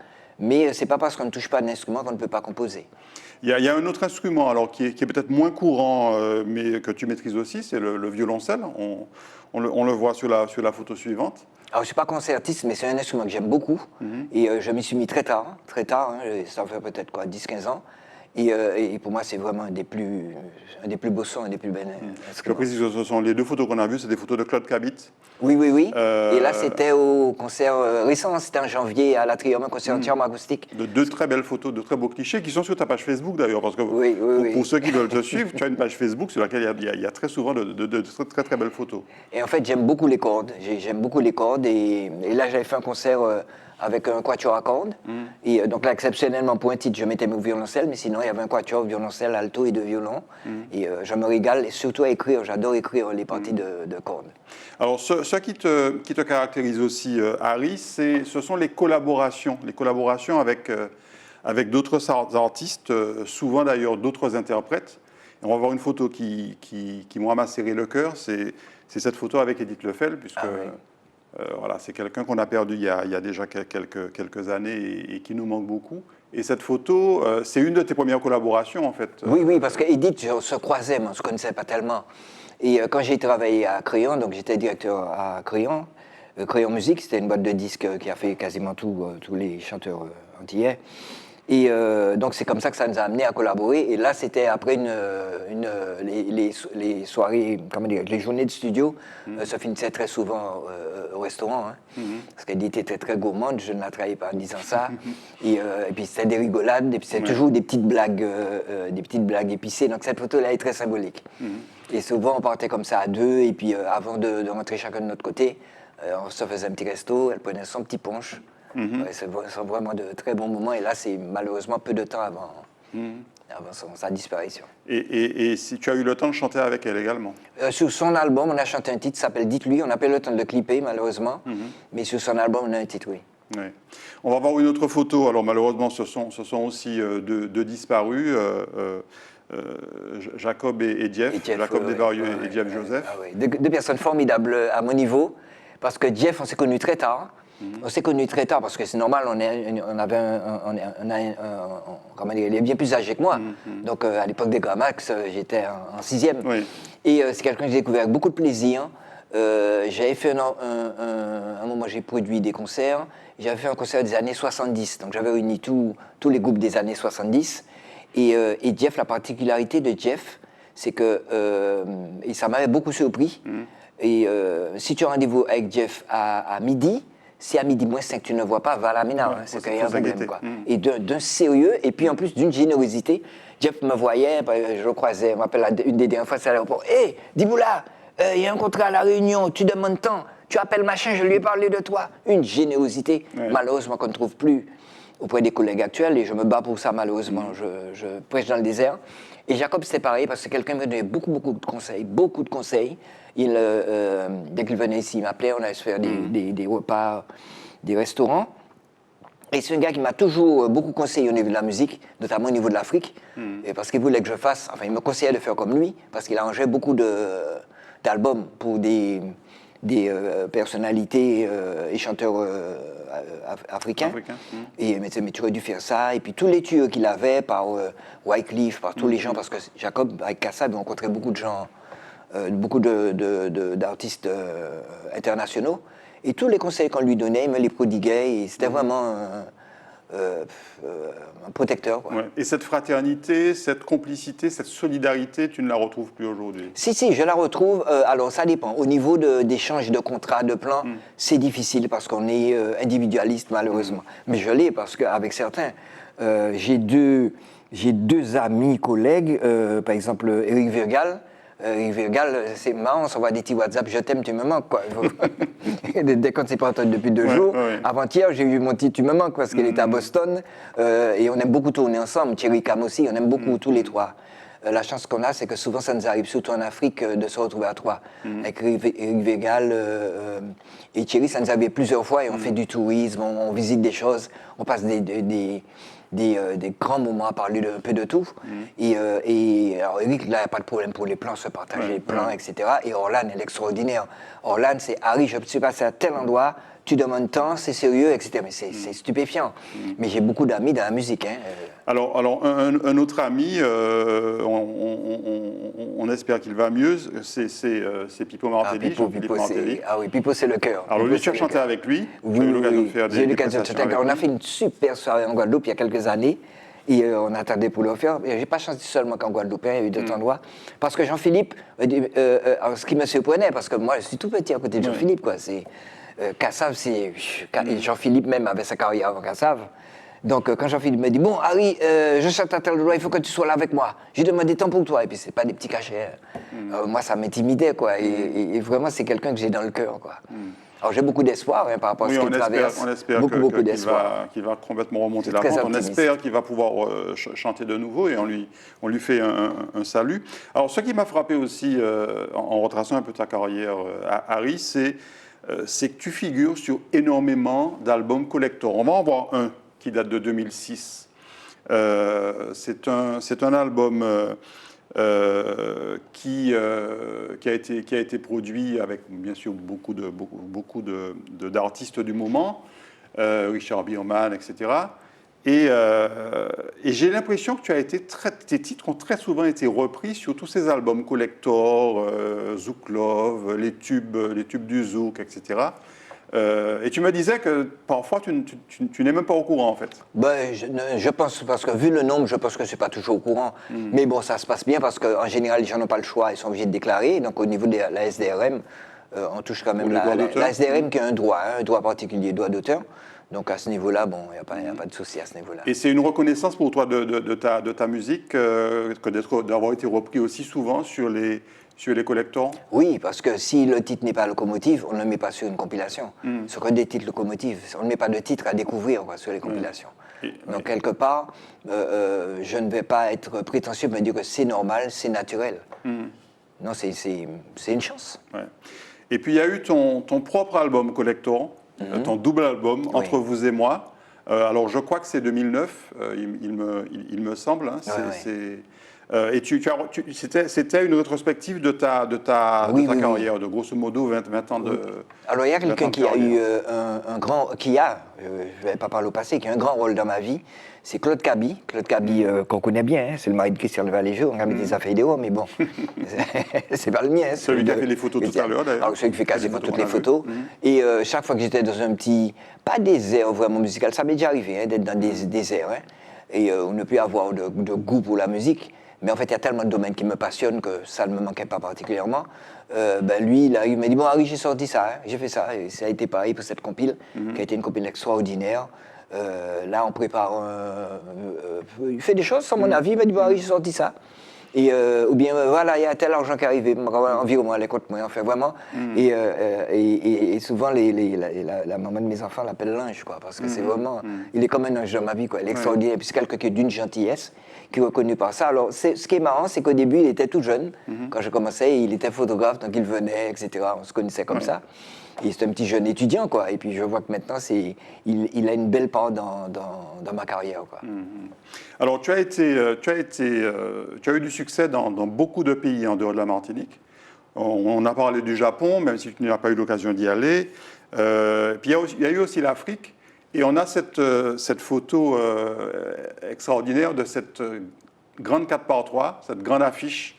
Mais ce n'est pas parce qu'on ne touche pas à un instrument qu'on ne peut pas composer. Il y a un autre instrument alors, qui est peut-être moins courant, mais que tu maîtrises aussi, c'est le violoncelle. On le voit sur la photo suivante. Alors, je ne suis pas concertiste, mais c'est un instrument que j'aime beaucoup. Et je m'y suis mis très tard, hein, ça fait peut-être 10-15 ans. Et pour moi, c'est vraiment un des plus beaux sons, un des plus belles instruments. Je précise que ce sont les deux photos qu'on a vues, c'est des photos de Claude Cabit. Oui. Et là, c'était au concert récent, c'était en janvier à l'Atrium, un concert entièrement acoustique. De deux très belles photos, de très beaux clichés, qui sont sur ta page Facebook d'ailleurs, parce que pour ceux qui veulent te suivre, tu as une page Facebook sur laquelle il y a très souvent de très très belles photos. Et en fait, j'aime beaucoup les cordes. J'aime beaucoup les cordes. Et là, j'avais fait un concert avec un quatuor à cordes. Et donc là, exceptionnellement, pour un titre, je mettais mon violoncelle, mais sinon, il y avait un quatuor, violoncelle, alto et deux violons. Et je me régale, et surtout à écrire. J'adore écrire les parties de cordes. Alors, ce qui te caractérise aussi, Harry, ce sont les collaborations avec d'autres artistes, souvent d'ailleurs d'autres interprètes. Et on va voir une photo qui moi, m'a serré le cœur. C'est cette photo avec Edith Lefel, puisque voilà, c'est quelqu'un qu'on a perdu il y a déjà quelques années et qui nous manque beaucoup. Et cette photo, c'est une de tes premières collaborations, en fait. Oui, parce qu'Edith, on se croisait, mais on ne se connaissait pas tellement. Et quand j'ai travaillé à Crayon, donc j'étais directeur à Crayon, Crayon Musique, c'était une boîte de disques qui a fait quasiment tous les chanteurs antillais. Et donc c'est comme ça que ça nous a amenés à collaborer. Et là, c'était après les soirées, comment dire, les journées de studio se finissaient très souvent au restaurant. Hein, parce qu'elle était très, très gourmande, je ne la trahis pas en disant ça. Et puis c'était des rigolades, et puis c'était toujours des petites blagues épicées. Donc cette photo-là est très symbolique. Et souvent, on partait comme ça à deux, et puis avant de rentrer chacun de notre côté, on se faisait un petit resto, elle prenait son petit punch. C'est vraiment de très bons moments, et là, c'est malheureusement peu de temps avant sa disparition. Et si tu as eu le temps de chanter avec elle également? Sur son album, on a chanté un titre qui s'appelle « Dites-lui », on n'a pas eu le temps de le clipper, malheureusement, mais sur son album, on a un titre, oui. On va voir une autre photo. Alors malheureusement, ce sont aussi deux disparus. Jacob et Jeff, Jacob Desvarieux et Jeff Joseph. Deux personnes formidables à mon niveau, parce que Jeff, on s'est connus très tard. On s'est connus très tard parce que c'est normal, il est bien plus âgé que moi. Donc à l'époque des Gramax, j'étais en sixième. Et c'est quelqu'un que j'ai découvert avec beaucoup de plaisir. J'avais fait un moment, j'ai produit des concerts. J'avais fait un concert des années 70. Donc j'avais réuni tous les groupes des années 70. Et Jeff, la particularité de Jeff, c'est que, et ça m'avait beaucoup surpris, et si tu as rendez-vous avec Jeff à midi, si à midi moins 5 tu ne vois pas, va là maintenant, c'est qu'il y a un problème. Quoi. Et d'un sérieux, et puis en plus d'une générosité. Jeff me voyait, je le croisais, je me rappelle une des dernières fois, c'est à l'aéroport. Hé, Diboula, il y a un contrat à La Réunion, tu demandes tant, tu appelles machin, je lui ai parlé de toi. Une générosité, malheureusement, qu'on ne trouve plus auprès des collègues actuels, et je me bats pour ça, malheureusement. Je prêche dans le désert. Et Jacob, c'était pareil, parce que quelqu'un me donnait beaucoup de conseils, beaucoup de conseils. Dès qu'il venait ici, il m'appelait, on allait se faire des repas, des restaurants. Et c'est un gars qui m'a toujours beaucoup conseillé au niveau de la musique, notamment au niveau de l'Afrique, et parce qu'il voulait que je fasse, enfin il me conseillait de faire comme lui, parce qu'il arrangeait beaucoup d'albums pour des personnalités et chanteurs africains. Et il me disait, mais tu aurais dû faire ça. Et puis tous les tuyaux qu'il avait par Wycliffe, par tous les gens, parce que Jacob, avec Kassab, il rencontrait beaucoup de gens, beaucoup d'artistes internationaux. Et tous les conseils qu'on lui donnait, il me les prodiguait, et c'était vraiment un protecteur. Quoi. Ouais. Et cette fraternité, cette complicité, cette solidarité, tu ne la retrouves plus aujourd'hui? Si, je la retrouve. Alors, ça dépend. Au niveau d'échange de contrats, de plans, c'est difficile parce qu'on est individualiste, malheureusement. Mais je l'ai parce qu'avec certains, j'ai deux amis, collègues, par exemple, Éric Virgal. Virgal, c'est marrant, on s'envoie des petits WhatsApp, je t'aime, tu me manques, quoi. Dès qu'on ne s'est pas entendu depuis 2 jours. Avant-hier, j'ai eu mon petit tu me manques parce qu'il était à Boston et on aime beaucoup tourner ensemble. Thierry Cam aussi, on aime beaucoup tous les trois. La chance qu'on a, c'est que souvent ça nous arrive, surtout en Afrique, de se retrouver à 3. Avec Éric Virgal et Thierry, ça nous arrive plusieurs fois et on fait du tourisme, on visite des choses, on passe des grands moments à parler un peu de tout. Et alors Eric, là, il n'y a pas de problème pour les plans, se partager les plans, etc. Et Orlan est l'extraordinaire. Orlan, c'est Harry, je suis passé à tel endroit, tu demandes tant, c'est sérieux, etc. Mais c'est stupéfiant. Mais j'ai beaucoup d'amis dans la musique. Hein. Alors un autre ami, on espère qu'il va mieux, c'est Pippo Martelly. Pipo, c'est le cœur. Alors lui, tu as chanté avec lui. Oui, j'ai eu l'occasion de chanter avec lui. On a fait une super soirée en Guadeloupe il y a quelques années. Et on attendait pour le faire. Je n'ai pas chanté seulement qu'en Guadeloupe, il y a eu d'autres endroits. Parce que Jean-Philippe, ce qui me surprenait, parce que moi je suis tout petit à côté de Jean-Philippe, quoi. Kassav, Jean-Philippe même avait sa carrière avant Kassav. Donc quand Jean-Philippe me dit, bon Harry, je chante à tel endroit, il faut que tu sois là avec moi. J'ai demandé temps pour toi. Et puis c'est pas des petits cachets. Moi ça m'intimidait, quoi. Et vraiment c'est quelqu'un que j'ai dans le cœur, quoi. Alors j'ai beaucoup d'espoir par rapport à ce qu'il traverse. On espère beaucoup d'espoir. Qu'il va complètement remonter la pente. On espère qu'il va pouvoir chanter de nouveau et on lui fait un salut. Alors ce qui m'a frappé aussi en retraçant un peu ta carrière, Harry, c'est que tu figures sur énormément d'albums collector. On va en voir un qui date de 2006. C'est un album qui a été produit avec bien sûr beaucoup d'artistes du moment, Richard Bierman, etc. Et j'ai l'impression que tes titres ont très souvent été repris sur tous ces albums collector, Zouk Love, les tubes du Zouk, etc. Et tu me disais que parfois tu n'es même pas au courant en fait. Je pense, parce que vu le nombre, je pense que je ne suis pas toujours au courant. Mais bon, ça se passe bien parce qu'en général, les gens n'ont pas le choix, ils sont obligés de déclarer. Donc au niveau de la SDRM, on touche quand même la SDRM qui a un droit particulier, droit d'auteur. Donc à ce niveau-là, bon, il n'y a pas de souci à ce niveau-là. Et c'est une reconnaissance pour toi de ta musique, d'avoir été repris aussi souvent sur les collectors? Oui, parce que si le titre n'est pas locomotive, on ne le met pas sur une compilation. Ce sont des titres locomotives. On ne met pas de titre à découvrir sur les compilations. Donc quelque part, je ne vais pas être prétentieux de me dire que c'est normal, c'est naturel. Non, c'est une chance. Ouais. Et puis il y a eu ton propre album collector, ton double album, Entre vous et moi. Alors je crois que c'est 2009, il me semble. Hein. Et c'était une rétrospective de ta carrière, de grosso modo 20 ans de. Alors il y a quelqu'un qui a eu je ne vais pas parler au passé, qui a un grand rôle dans ma vie, c'est Claude Cabi. Claude Cabi, qu'on connaît bien, c'est le mari de Christian Levaléjo, on a mis des affaires vidéo, mais bon, c'est pas le mien. Celui qui a fait les photos tout à l'heure d'ailleurs. Alors celui qui fait quasiment toutes les photos. Et chaque fois que j'étais dans un petit, pas désert vraiment musical, ça m'est déjà arrivé d'être dans des déserts, et on ne peut avoir de goût pour la musique. Mais en fait, il y a tellement de domaines qui me passionnent que ça ne me manquait pas particulièrement. Lui, il m'a dit, bon, Harry, j'ai sorti ça, hein, j'ai fait ça. Et ça a été pareil pour cette compile, qui a été une compile extraordinaire. Là, on prépare. Il fait des choses, sans mon avis. Il m'a dit, bon, Harry, j'ai sorti ça. Et, ou bien, voilà, il y a tel argent qui est arrivé, environ, elle écoute moi, enfin, vraiment. Et souvent, la maman de mes enfants l'appelle l'ange, quoi, parce que c'est vraiment. Il est comme un ange dans ma vie, quoi. Il est extraordinaire. Et puis, c'est quelqu'un qui est d'une gentillesse, qui est reconnu par ça. Alors, ce qui est marrant, c'est qu'au début, il était tout jeune. Quand je commençais, il était photographe, donc il venait, etc. On se connaissait comme ça. Et c'est un petit jeune étudiant, quoi. Et puis je vois que maintenant, il a une belle part dans ma carrière, quoi. Alors, tu as eu du succès dans beaucoup de pays en dehors de la Martinique. On a parlé du Japon, même si tu n'as pas eu l'occasion d'y aller. Puis il y a eu aussi l'Afrique. Et on a cette photo extraordinaire de cette grande 4x3, cette grande affiche.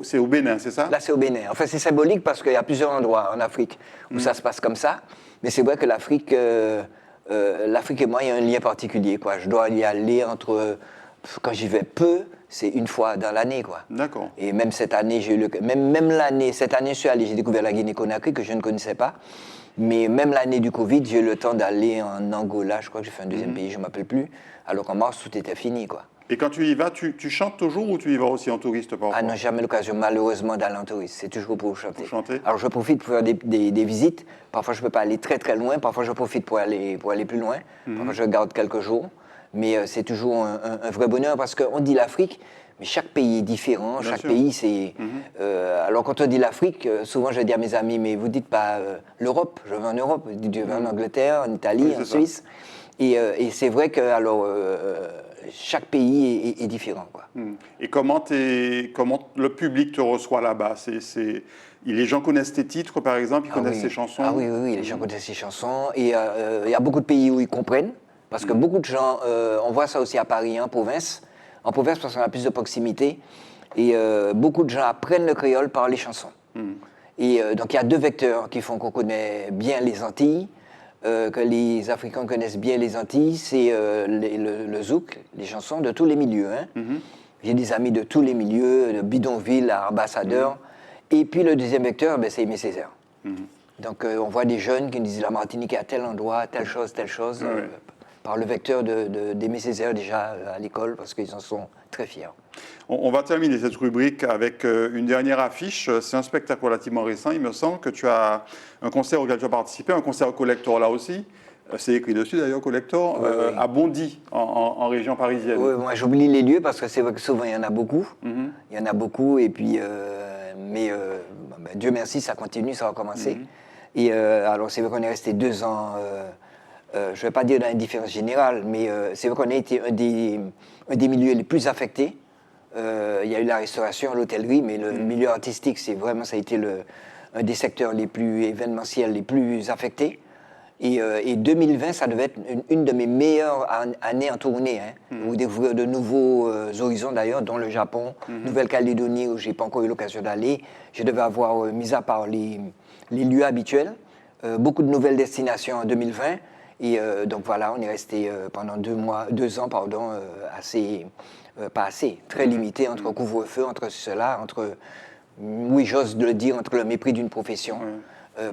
C'est au Bénin, c'est ça? Là, c'est au Bénin. En fait, c'est symbolique parce qu'il y a plusieurs endroits en Afrique où ça se passe comme ça. Mais c'est vrai que l'Afrique et moi, il y a un lien particulier, quoi. Je dois y aller quand j'y vais peu, c'est une fois dans l'année, quoi. D'accord. Et même cette année, cette année, je suis allé, j'ai découvert la Guinée-Conakry que je ne connaissais pas. Mais même l'année du Covid, j'ai eu le temps d'aller en Angola, je crois que j'ai fait un deuxième pays, je ne m'appelle plus, alors qu'en mars, tout était fini, quoi. Et quand tu y vas, tu chantes toujours ou tu y vas aussi en touriste parfois? Ah non, jamais l'occasion, malheureusement, d'aller en touriste. C'est toujours pour chanter. Pour chanter. Alors, je profite pour faire des visites. Parfois, je ne peux pas aller très, très loin. Parfois, je profite pour aller plus loin. Parfois, je garde quelques jours. Mais c'est toujours un vrai bonheur parce qu'on dit l'Afrique, mais chaque pays est différent. Bien chaque sûr. pays, c'est... alors, quand on dit l'Afrique, souvent, je dis à mes amis, mais vous ne dites pas l'Europe. Je vais en Europe. Je vais en Angleterre, en Italie, en Suisse. Et c'est vrai que... alors, chaque pays est différent, quoi. Et comment le public te reçoit là-bas? Les gens connaissent tes titres, par exemple, ils connaissent tes chansons? Ah oui, les gens connaissent ces chansons. Et il y a beaucoup de pays où ils comprennent, parce que beaucoup de gens, on voit ça aussi à Paris, en province, parce qu'on a plus de proximité, et beaucoup de gens apprennent le créole par les chansons. Et donc il y a deux vecteurs qui font qu'on connaît bien les Antilles, que les Africains connaissent bien les Antilles, c'est le zouk, les chansons de tous les milieux. Hein. J'ai des amis de tous les milieux, de bidonville à ambassadeur. Et puis le deuxième vecteur, c'est Aimé Césaire. Donc on voit des jeunes qui nous disent la Martinique est à tel endroit, telle chose, par le vecteur d'Aimé Césaire déjà à l'école, parce qu'ils en sont très fiers. On va terminer cette rubrique avec une dernière affiche. C'est un spectacle relativement récent, il me semble, que tu as un concert auquel tu as participé, un concert collector là aussi. C'est écrit dessus d'ailleurs, collector, à Bondy, en région parisienne. Oui, moi j'oublie les lieux parce que c'est vrai que souvent il y en a beaucoup. Il y en a beaucoup, et puis, Dieu merci, ça continue, ça va commencer. Et alors c'est vrai qu'on est resté 2 ans, je ne vais pas dire dans l'indifférence générale, mais c'est vrai qu'on a été un des milieux les plus affectés. Il y a eu la restauration, l'hôtellerie, mais le milieu artistique, ça a été un des secteurs les plus événementiels, les plus affectés. Et 2020, ça devait être une de mes meilleures années en tournée, hein, où découvrir de nouveaux horizons d'ailleurs, dont le Japon, Nouvelle-Calédonie, où je n'ai pas encore eu l'occasion d'aller. Je devais avoir, mis à part les lieux habituels, beaucoup de nouvelles destinations en 2020. Et donc voilà, on est resté pendant 2 ans, très limité entre couvre-feu, entre cela, oui, j'ose le dire, entre le mépris d'une profession.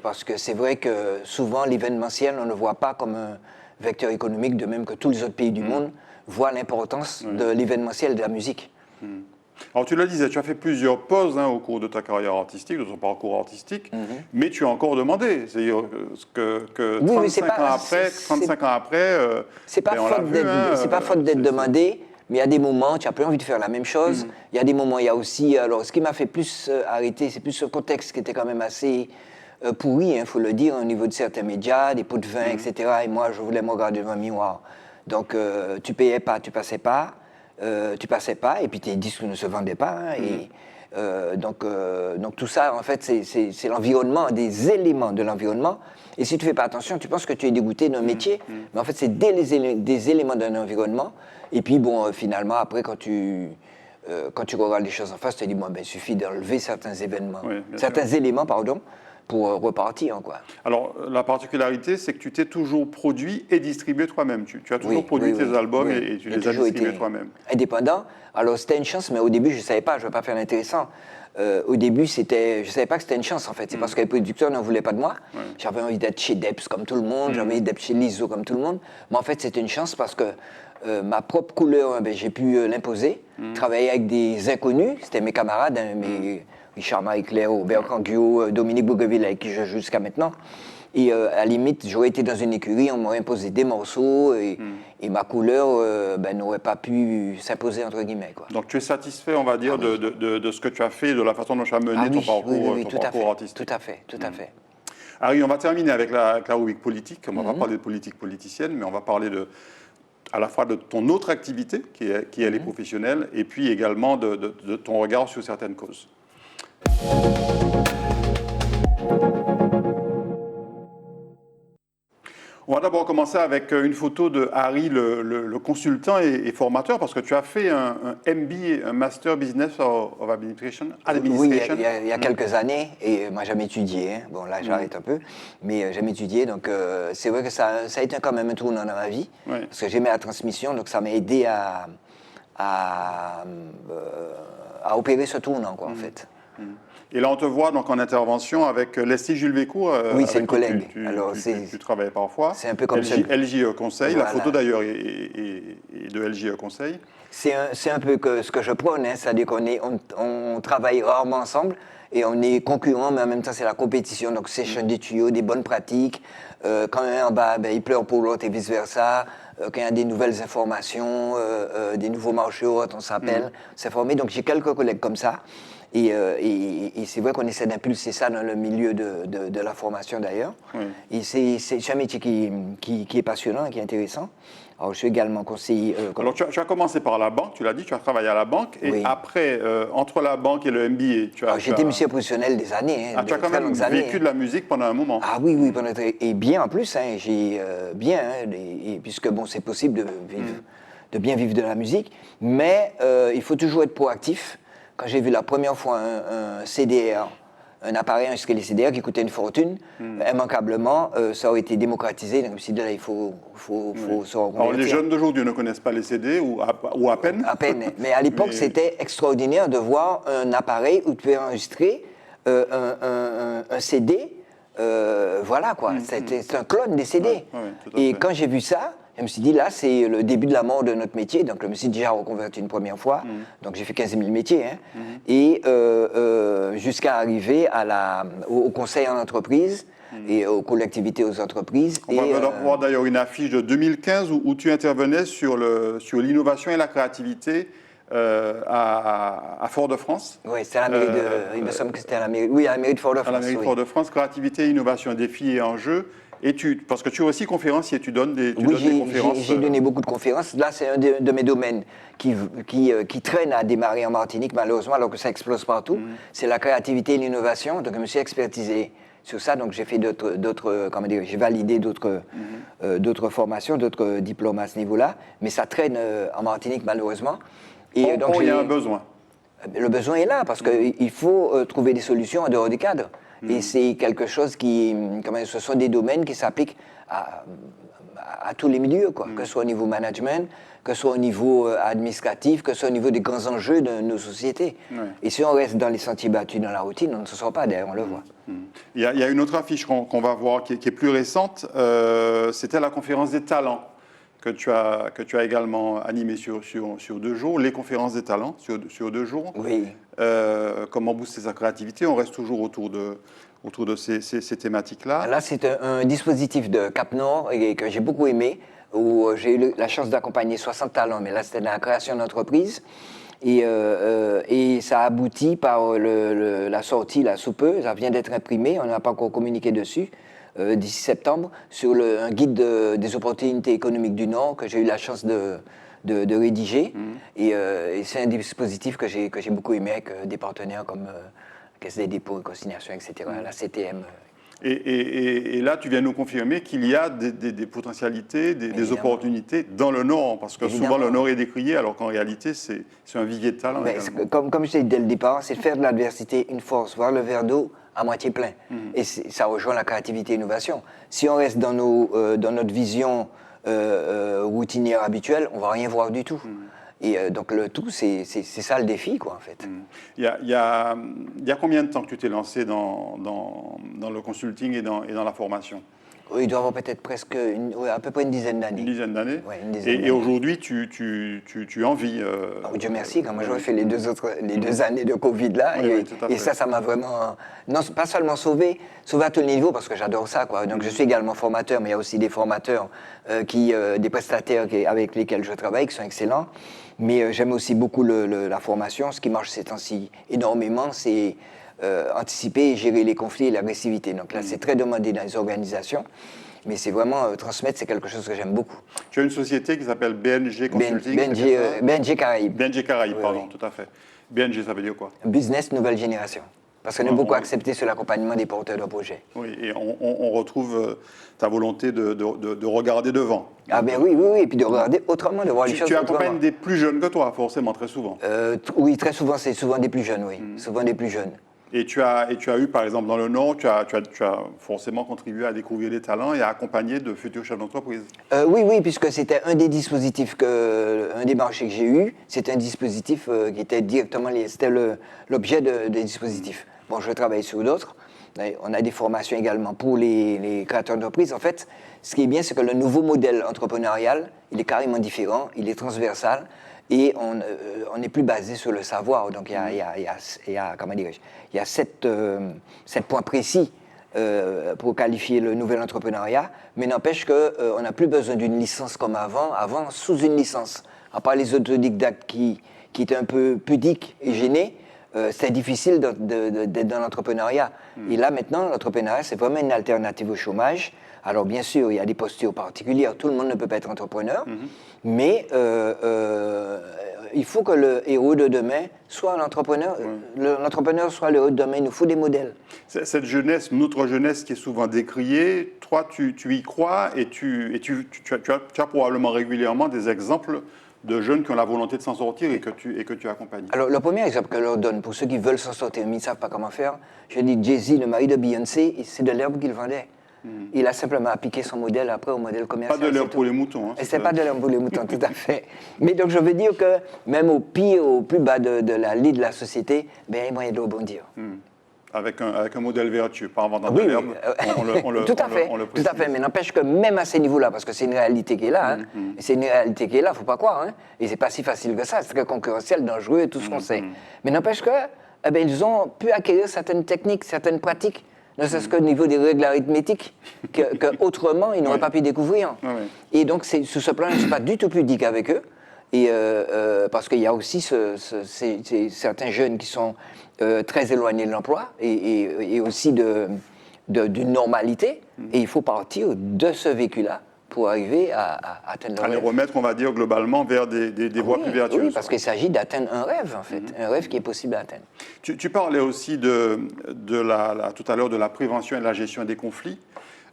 Parce que c'est vrai que souvent l'événementiel, on ne le voit pas comme un vecteur économique, de même que tous les autres pays du monde voient l'importance de l'événementiel et de la musique. Alors tu le disais, tu as fait plusieurs pauses au cours de ta carrière artistique, de ton parcours artistique, mais tu as encore demandé. C'est-à-dire que 35 ans après, c'est pas faute d'être demandé. Mais il y a des moments, tu n'as plus envie de faire la même chose. Il y a des moments, il y a aussi... Alors, ce qui m'a fait plus arrêter, c'est plus ce contexte qui était quand même assez pourri, il faut le dire, au niveau de certains médias, des pots de vin, etc. Et moi, je voulais me regarder devant un miroir. Donc, tu payais pas, tu passais pas, et puis tes disques ne se vendaient pas. Hein, donc, tout ça, en fait, c'est l'environnement, des éléments de l'environnement. Et si tu ne fais pas attention, tu penses que tu es dégoûté d'un métier, mais en fait, c'est des éléments d'un environnement. Et puis, bon, finalement, après, quand tu regardes les choses en face, tu te dis, il suffit d'enlever certains éléments, pour repartir, quoi. Alors, la particularité, c'est que tu t'es toujours produit et distribué toi-même. Tu as toujours produit tes albums et tu les as distribués toi-même. Indépendant. Alors, c'était une chance, mais au début, je ne savais pas, je ne vais pas faire l'intéressant. Au début, je ne savais pas que c'était une chance, en fait. C'est parce que les producteurs n'en voulaient pas de moi. Ouais. J'avais envie d'être chez Depps comme tout le monde, j'avais envie d'être chez Lizzo comme tout le monde. Mais en fait, c'était une chance parce que ma propre couleur, j'ai pu l'imposer. Travailler avec des inconnus, c'était mes camarades, Richard-Marie Claire, Robert Canguio, Dominique Bougueville, avec qui je joue jusqu'à maintenant. Et à la limite, j'aurais été dans une écurie, on m'aurait imposé des morceaux et ma couleur n'aurait pas pu s'imposer, entre guillemets, quoi. Donc tu es satisfait, on va dire, de ce que tu as fait, de la façon dont tu as mené ton parcours artistique. Tout à fait, tout à fait. Harry, on va terminer avec la rubrique politique. On va pas parler de politique politicienne, mais on va parler à la fois de ton autre activité, qui est les professionnels, et puis également de ton regard sur certaines causes. On va d'abord commencer avec une photo de Harry, le consultant et formateur, parce que tu as fait un MBA, un Master Business of Administration. Oui, il y a quelques années, et moi j'aime étudier. Hein. Bon, là j'arrête un peu, mais j'aime étudier. Donc c'est vrai que ça a été quand même un tournant dans ma vie, parce que j'aimais la transmission, donc ça m'a aidé à opérer ce tournant, quoi, en fait. Et là, on te voit donc en intervention avec Leslie Jules Vécourt. Oui, c'est une collègue. Tu travailles parfois. C'est un peu comme LJE Conseil. Voilà. La photo d'ailleurs est de LJE Conseil. C'est un peu ce que je prône, hein, c'est-à-dire qu'on travaille rarement ensemble et on est concurrents, mais en même temps c'est la compétition. Donc c'est des tuyaux, des bonnes pratiques. Quand un est en bas, il pleure pour l'autre et vice-versa. Quand il y a des nouvelles informations, des nouveaux marchés ou autres, on s'appelle, s'est formé. Donc j'ai quelques collègues comme ça. Et c'est vrai qu'on essaie d'impulser ça dans le milieu de la formation d'ailleurs. Et c'est un métier qui est passionnant, qui est intéressant. Alors, je suis également conseiller. Alors, tu as commencé par la banque, tu l'as dit, tu as travaillé à la banque. Et après, entre la banque et le MBA, j'étais musicien professionnel des années. Tu as quand même vécu de la musique pendant un moment. Ah oui, et bien en plus. Hein, puisque bon, c'est possible de bien vivre de la musique. Mais il faut toujours être proactif. Quand j'ai vu la première fois un CDR, un appareil enregistré les CDR qui coûtait une fortune, immanquablement, ça aurait été démocratisé. Donc je me suis dit, là, il faut se reconvertir. Alors les jeunes d'aujourd'hui ne connaissent pas les CD ou à peine. À peine. Mais à l'époque, c'était extraordinaire de voir un appareil où tu pouvais enregistrer un CD. Voilà, quoi. C'est un clone des CD. Et quand j'ai vu ça, je me suis dit, là, c'est le début de la mort de notre métier. Donc, je me suis déjà reconverti une première fois. Donc, j'ai fait 15 000 métiers. Hein. Et jusqu'à arriver au conseil en entreprise et aux collectivités, aux entreprises. On va voir d'ailleurs une affiche de 2015 où tu intervenais sur l'innovation et la créativité à Fort-de-France. Oui, c'était à la mairie il me semble que c'était à la mairie. Oui, à la mairie de Fort-de-France. À la mairie de Fort-de-France, créativité, innovation, défis et enjeux. Parce que tu es aussi conférencier, tu donnes des conférences. J'ai donné beaucoup de conférences. Là, c'est un de mes domaines qui traîne à démarrer en Martinique, malheureusement, alors que ça explose partout. C'est la créativité et l'innovation. Donc, je me suis expertisé sur ça. Donc, j'ai fait j'ai validé d'autres formations, d'autres diplômes à ce niveau-là. Mais ça traîne en Martinique, malheureusement. Et donc, il y a un besoin. Le besoin est là, parce qu'il faut trouver des solutions en dehors du cadre. Et c'est quelque chose ce sont des domaines qui s'appliquent à tous les milieux, quoi. Que ce soit au niveau management, que ce soit au niveau administratif, que ce soit au niveau des grands enjeux de nos sociétés. Et si on reste dans les sentiers battus, dans la routine, on ne se sort pas, d'ailleurs, on le voit. Il y a une autre affiche qu'on va voir qui est plus récente, c'était la conférence des talents que tu as également animée sur 2 jours, les conférences des talents sur 2 jours. Oui. Comment booster sa créativité? On reste toujours autour de ces thématiques-là. Là, c'est un dispositif de Cap Nord que j'ai beaucoup aimé, où j'ai eu la chance d'accompagner 60 talents, mais là, c'était dans la création d'entreprise. Et ça aboutit par la sortie, la sous peu, ça vient d'être imprimé, on n'a pas encore communiqué dessus, d'ici septembre, sur un guide des opportunités économiques du Nord que j'ai eu la chance de rédiger. Et c'est un dispositif que j'ai beaucoup aimé avec des partenaires comme Caisse des dépôts et consignations, etc., la CTM. Et là, tu viens nous confirmer qu'il y a des potentialités, des opportunités dans le Nord, parce que souvent le Nord est décrié, alors qu'en réalité, c'est un vivier de talent. Comme je t'ai dit dès le départ, c'est de faire de l'adversité une force, voir le verre d'eau à moitié plein. Et ça rejoint la créativité et l'innovation. Si on reste dans notre vision routinière habituelle, on ne va rien voir du tout. Et donc le tout, c'est ça le défi, quoi, en fait. Il y a combien de temps que tu t'es lancé dans le consulting et dans la formation? Il doit avoir peut-être à peu près une dizaine d'années. Une dizaine d'années. Ouais, et aujourd'hui, tu en vis. Oh, Dieu merci, quand moi j'aurais fait les deux années de Covid là, et ça m'a vraiment, non, pas seulement sauvé à tous les niveaux, parce que j'adore ça, quoi. Donc je suis également formateur, mais il y a aussi des formateurs, des prestataires avec lesquels je travaille, qui sont excellents. Mais j'aime aussi beaucoup la formation. Ce qui marche ces temps-ci énormément, c'est anticiper et gérer les conflits et l'agressivité. Donc là, c'est très demandé dans les organisations. Mais c'est vraiment, transmettre, c'est quelque chose que j'aime beaucoup. Tu as une société qui s'appelle BNG Consulting. BNG Caraïbes. BNG Caraïbes, pardon, tout à fait. BNG, ça veut dire quoi? Business Nouvelle Génération. Parce qu'on est beaucoup accepté sur l'accompagnement des porteurs de projets. Oui, et on retrouve ta volonté de regarder devant. Ah ben oui, et puis de regarder autrement, de voir les choses autrement. Tu accompagnes des plus jeunes que toi, forcément, très souvent. Oui, très souvent, c'est souvent des plus jeunes, oui. Souvent des plus jeunes. Et tu as eu, par exemple, dans le Nord, tu as forcément contribué à découvrir des talents et à accompagner de futurs chefs d'entreprise. Oui, puisque c'était un des dispositifs, un des marchés que j'ai eu, c'était un dispositif qui était directement lié, c'était l'objet des dispositifs. Bon, je travaille sur d'autres. On a des formations également pour les créateurs d'entreprises. En fait, ce qui est bien, c'est que le nouveau modèle entrepreneurial, il est carrément différent, il est transversal. Et on n'est plus basé sur le savoir. Donc il y a 7 points précis pour qualifier le nouvel entrepreneuriat, mais n'empêche qu'on n'a plus besoin d'une licence comme avant sous une licence. À part les autodidactes qui étaient un peu pudiques et gênés, c'était difficile d'être dans l'entrepreneuriat. Et là maintenant, l'entrepreneuriat, c'est vraiment une alternative au chômage. Alors bien sûr, il y a des postures particulières, tout le monde ne peut pas être entrepreneur, mais il faut que le héros de demain soit l'entrepreneur, l'entrepreneur soit le héros de demain, il nous faut des modèles. Cette jeunesse, notre jeunesse qui est souvent décriée, toi tu y crois et tu as probablement régulièrement des exemples de jeunes qui ont la volonté de s'en sortir et que tu accompagnes. Alors, le premier exemple que je leur donne, pour ceux qui veulent s'en sortir mais ils ne savent pas comment faire, je dis Jay-Z, le mari de Beyoncé, c'est de l'herbe qu'il vendait. Il a simplement appliqué son modèle après au modèle commercial. Pas de l'herbe pour les moutons. Hein, c'est pas de l'herbe pour les moutons, tout à fait. Mais donc je veux dire que même au pire, au plus bas de la lie de la société, ben, il y a moyen de rebondir. Avec un modèle vertueux, pas en vendant de l'herbe, tout à fait, mais n'empêche que même à ces niveaux-là, parce que c'est une réalité qui est là, c'est une réalité qui est là, il ne faut pas croire, hein, et c'est pas si facile que ça, c'est très concurrentiel, dangereux et tout ce qu'on sait. Mais n'empêche que, ils ont pu acquérir certaines techniques, certaines pratiques, ne serait-ce qu'au niveau des règles arithmétiques, qu'autrement, ils n'auraient pas pu découvrir. Et donc, sur ce plan, je ne suis pas du tout pudique avec eux, et, parce qu'il y a aussi certains jeunes qui sont très éloignés de l'emploi et aussi d'une normalité, et il faut partir de ce vécu-là pour arriver à atteindre le rêve. À les remettre, on va dire, globalement vers des voies plus vertueuses. Oui, parce qu'il s'agit d'atteindre un rêve, en fait, un rêve qui est possible à atteindre. Tu parlais aussi tout à l'heure de la prévention et de la gestion des conflits.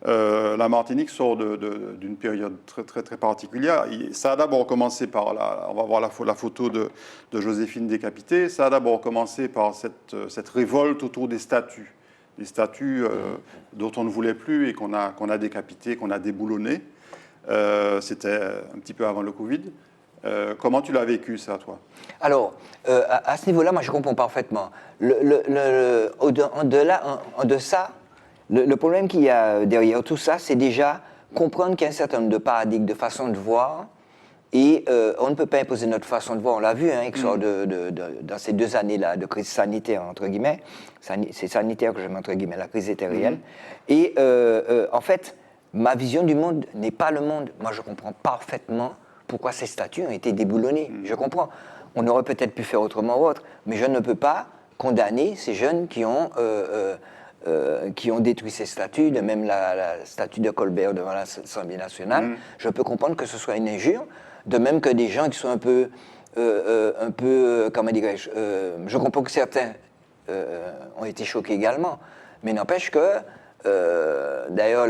La Martinique sort d'une période très, très, très particulière. Ça a d'abord commencé par, on va voir la photo de Joséphine décapitée, ça a d'abord commencé par cette révolte autour des statues. Des statues dont on ne voulait plus et qu'on a décapitées, qu'on a déboulonnées. C'était un petit peu avant le Covid. Comment tu l'as vécu, ça, toi? Alors, à ce niveau-là, moi, je comprends parfaitement. En deçà, le problème qu'il y a derrière tout ça, c'est déjà comprendre qu'il y a un certain nombre de paradigmes, de façons de voir, et on ne peut pas imposer notre façon de voir. On l'a vu, hein, dans ces 2 années-là de crise sanitaire, entre guillemets. C'est sanitaire que je mets entre guillemets, la crise était réelle. Et en fait, ma vision du monde n'est pas le monde. Moi, je comprends parfaitement pourquoi ces statues ont été déboulonnées. Je comprends. On aurait peut-être pu faire autrement ou autre, mais je ne peux pas condamner ces jeunes qui ont détruit ces statues, de même la statue de Colbert devant l'Assemblée nationale. Je peux comprendre que ce soit une injure, de même que des gens qui sont un peu comment dirais-je, je comprends que certains ont été choqués également, mais n'empêche que, d'ailleurs,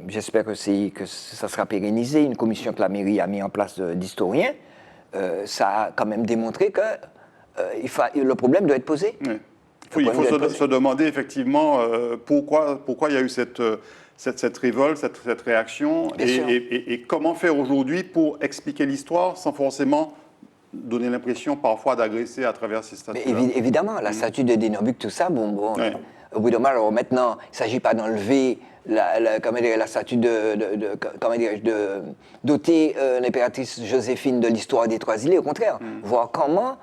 j'espère que ça sera pérennisé, une commission que la mairie a mis en place d'historiens, ça a quand même démontré que le problème doit être posé. Oui. Oui, il faut se demander effectivement pourquoi il y a eu cette révolte, cette réaction, et comment faire aujourd'hui pour expliquer l'histoire sans forcément donner l'impression parfois d'agresser à travers ces statues. Évidemment, la statue de Dénobuc, tout ça, ouais. Au bout d'un moment, alors maintenant, il ne s'agit pas d'enlever la statue doter l'impératrice Joséphine de l'histoire des Trois Îlets, au contraire, voir comment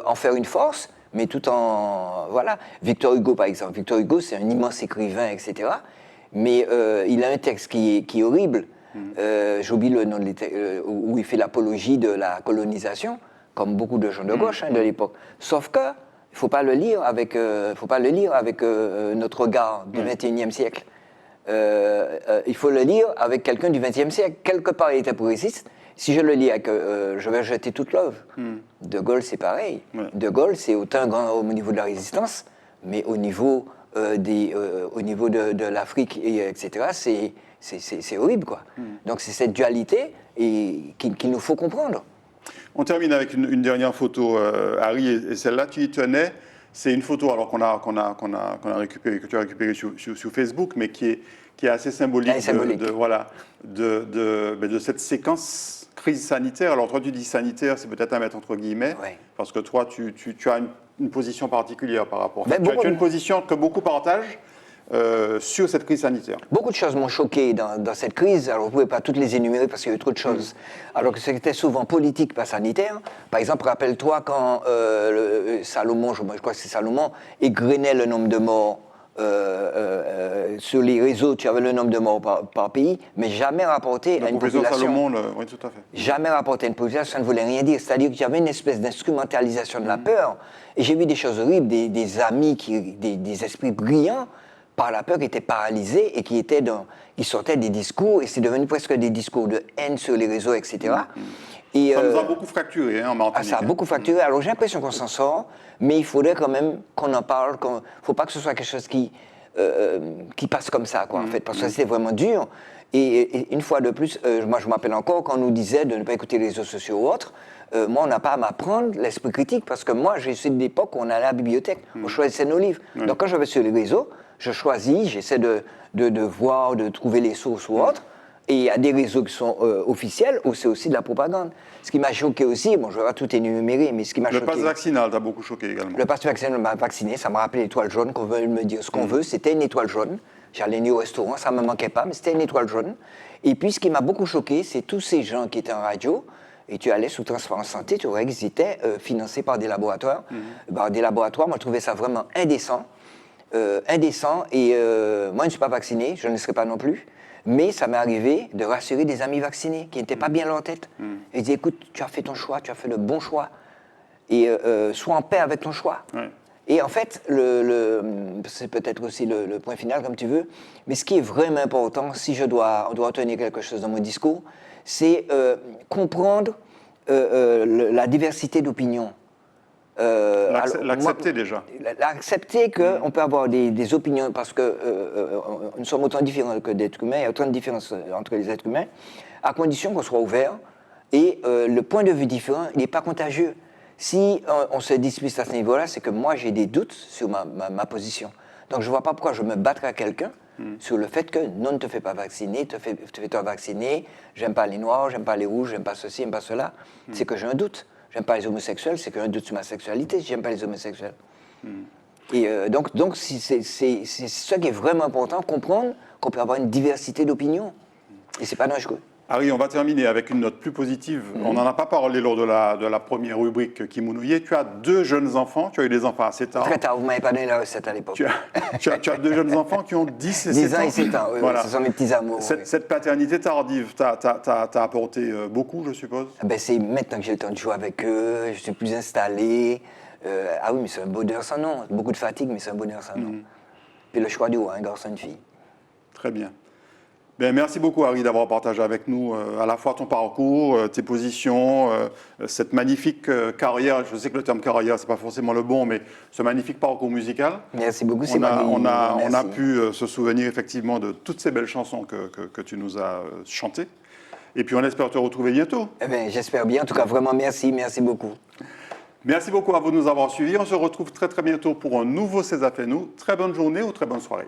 en faire une force, mais tout en... Voilà. Victor Hugo, par exemple. Victor Hugo, c'est un immense écrivain, etc. Mais il a un texte qui est horrible. J'oublie le nom où il fait l'apologie de la colonisation, comme beaucoup de gens de gauche de l'époque. Sauf que il ne faut pas le lire avec, notre regard du XXIe siècle. Il faut le lire avec quelqu'un du XXe siècle. Quelque part, il était progressiste. Si je le lis avec, je vais jeter toute l'œuvre. De Gaulle, c'est pareil. De Gaulle, c'est autant grand au niveau de la résistance, mais au niveau de l'Afrique, etc., c'est horrible, quoi. Donc c'est cette dualité qu'il nous faut comprendre. On termine avec une dernière photo, Harry, et celle-là, tu y tenais. C'est une photo alors que tu as récupérée sur Facebook, mais qui est assez symbolique, de cette séquence crise sanitaire. Alors toi, tu dis sanitaire, c'est peut-être à mettre entre guillemets, parce que toi, tu as une position particulière par rapport. Tu as une position que beaucoup partagent. Sur cette crise sanitaire. Beaucoup de choses m'ont choqué dans cette crise. Alors, vous ne pouvez pas toutes les énumérer parce qu'il y a eu trop de choses. Alors que c'était souvent politique, pas sanitaire. Par exemple, rappelle-toi quand Salomon, je crois que c'est Salomon, égrenait le nombre de morts sur les réseaux. Tu avais le nombre de morts par pays, mais jamais rapporté à une population. Salomon, oui, tout à fait. Jamais rapporté à une population, ça ne voulait rien dire. C'est-à-dire qu'il y avait une espèce d'instrumentalisation de la peur. Et j'ai vu des choses horribles, des amis, des esprits brillants, par la peur, qui étaient paralysés et qui sortaient des discours, et c'est devenu presque des discours de haine sur les réseaux, etc. Et, ça nous a beaucoup fracturé en Martinique. Ça a beaucoup fracturé. Alors j'ai l'impression qu'on s'en sort, mais il faudrait quand même qu'on en parle. Il ne faut pas que ce soit quelque chose qui passe comme ça, quoi, en fait, parce que c'est vraiment dur. Et une fois de plus, moi je m'appelle encore quand on nous disait de ne pas écouter les réseaux sociaux ou autres. Moi, on n'a pas à m'apprendre l'esprit critique, parce que moi, j'ai su de l'époque où on allait à la bibliothèque, on choisissait nos livres. Donc quand je vais sur les réseaux, je choisis, j'essaie de voir, de trouver les sources ou autres. Et il y a des réseaux qui sont officiels où c'est aussi de la propagande. Ce qui m'a choqué aussi, bon, je ne vais pas tout énumérer, mais ce qui m'a choqué... Le pass vaccinal t'a beaucoup choqué également. Le pass vaccinal m'a vacciné, ça m'a rappelé l'étoile jaune, qu'on veut me dire ce qu'on veut. C'était une étoile jaune. J'allais au restaurant, ça ne me manquait pas, mais c'était une étoile jaune. Et puis ce qui m'a beaucoup choqué, c'est tous ces gens qui étaient en radio, et tu allais sous Transparence Santé, tu aurais qu'ils étaient financés par des laboratoires. Par des laboratoires, moi je trouvais ça vraiment indécent. Et moi je ne suis pas vacciné, je ne le serai pas non plus, mais ça m'est arrivé de rassurer des amis vaccinés qui n'étaient pas bien dans leur tête. Et ils disaient, écoute, tu as fait ton choix, tu as fait le bon choix, et sois en paix avec ton choix. Et en fait, c'est peut-être aussi le point final comme tu veux, mais ce qui est vraiment important, si on doit retenir quelque chose dans mon discours, c'est comprendre la diversité d'opinions. L'accepter déjà. L'accepter qu'on peut avoir des opinions, parce que nous sommes autant différents que d'êtres humains, il y a autant de différences entre les êtres humains, à condition qu'on soit ouvert. Et le point de vue différent, il n'est pas contagieux. Si on se dispute à ce niveau-là, c'est que moi j'ai des doutes sur ma position. Donc je ne vois pas pourquoi je me battrais à quelqu'un sur le fait que non, ne te fais pas vacciner, fais-toi vacciner, j'aime pas les noirs, j'aime pas les rouges, j'aime pas ceci, j'aime pas cela. C'est que j'ai un doute. J'aime pas les homosexuels, c'est que j'ai un doute sur ma sexualité, j'aime pas les homosexuels. Et donc c'est ce qui est vraiment important, comprendre qu'on peut avoir une diversité d'opinions. Et c'est pas dangereux. Harry, on va terminer avec une note plus positive. On n'en a pas parlé lors de la première rubrique Kimounouye. Tu as 2 jeunes enfants, tu as eu des enfants assez tard. Très tard, vous ne m'avez pas donné la recette à l'époque. Tu as 2 jeunes enfants qui ont 10 et 7 ans. 10 ans et 7 ans, oui, voilà. Ce sont mes petits amours. Cette paternité tardive t'a apporté beaucoup, je suppose? C'est maintenant que j'ai le temps de jouer avec eux, je suis plus installé. Ah oui, mais c'est un bonheur sans nom. Beaucoup de fatigue, mais c'est un bonheur sans nom. Puis le choix du haut, un garçon, une fille. Très bien. Bien, merci beaucoup, Harry, d'avoir partagé avec nous à la fois ton parcours, tes positions, cette magnifique carrière. Je sais que le terme carrière, ce n'est pas forcément le bon, mais ce magnifique parcours musical. Merci beaucoup, c'est on a pu se souvenir effectivement de toutes ces belles chansons que tu nous as chantées. Et puis on espère te retrouver bientôt. J'espère bien. En tout cas, vraiment, merci beaucoup. Merci beaucoup à vous de nous avoir suivis. On se retrouve très très bientôt pour un nouveau C'est ça fait nous. Très bonne journée ou très bonne soirée.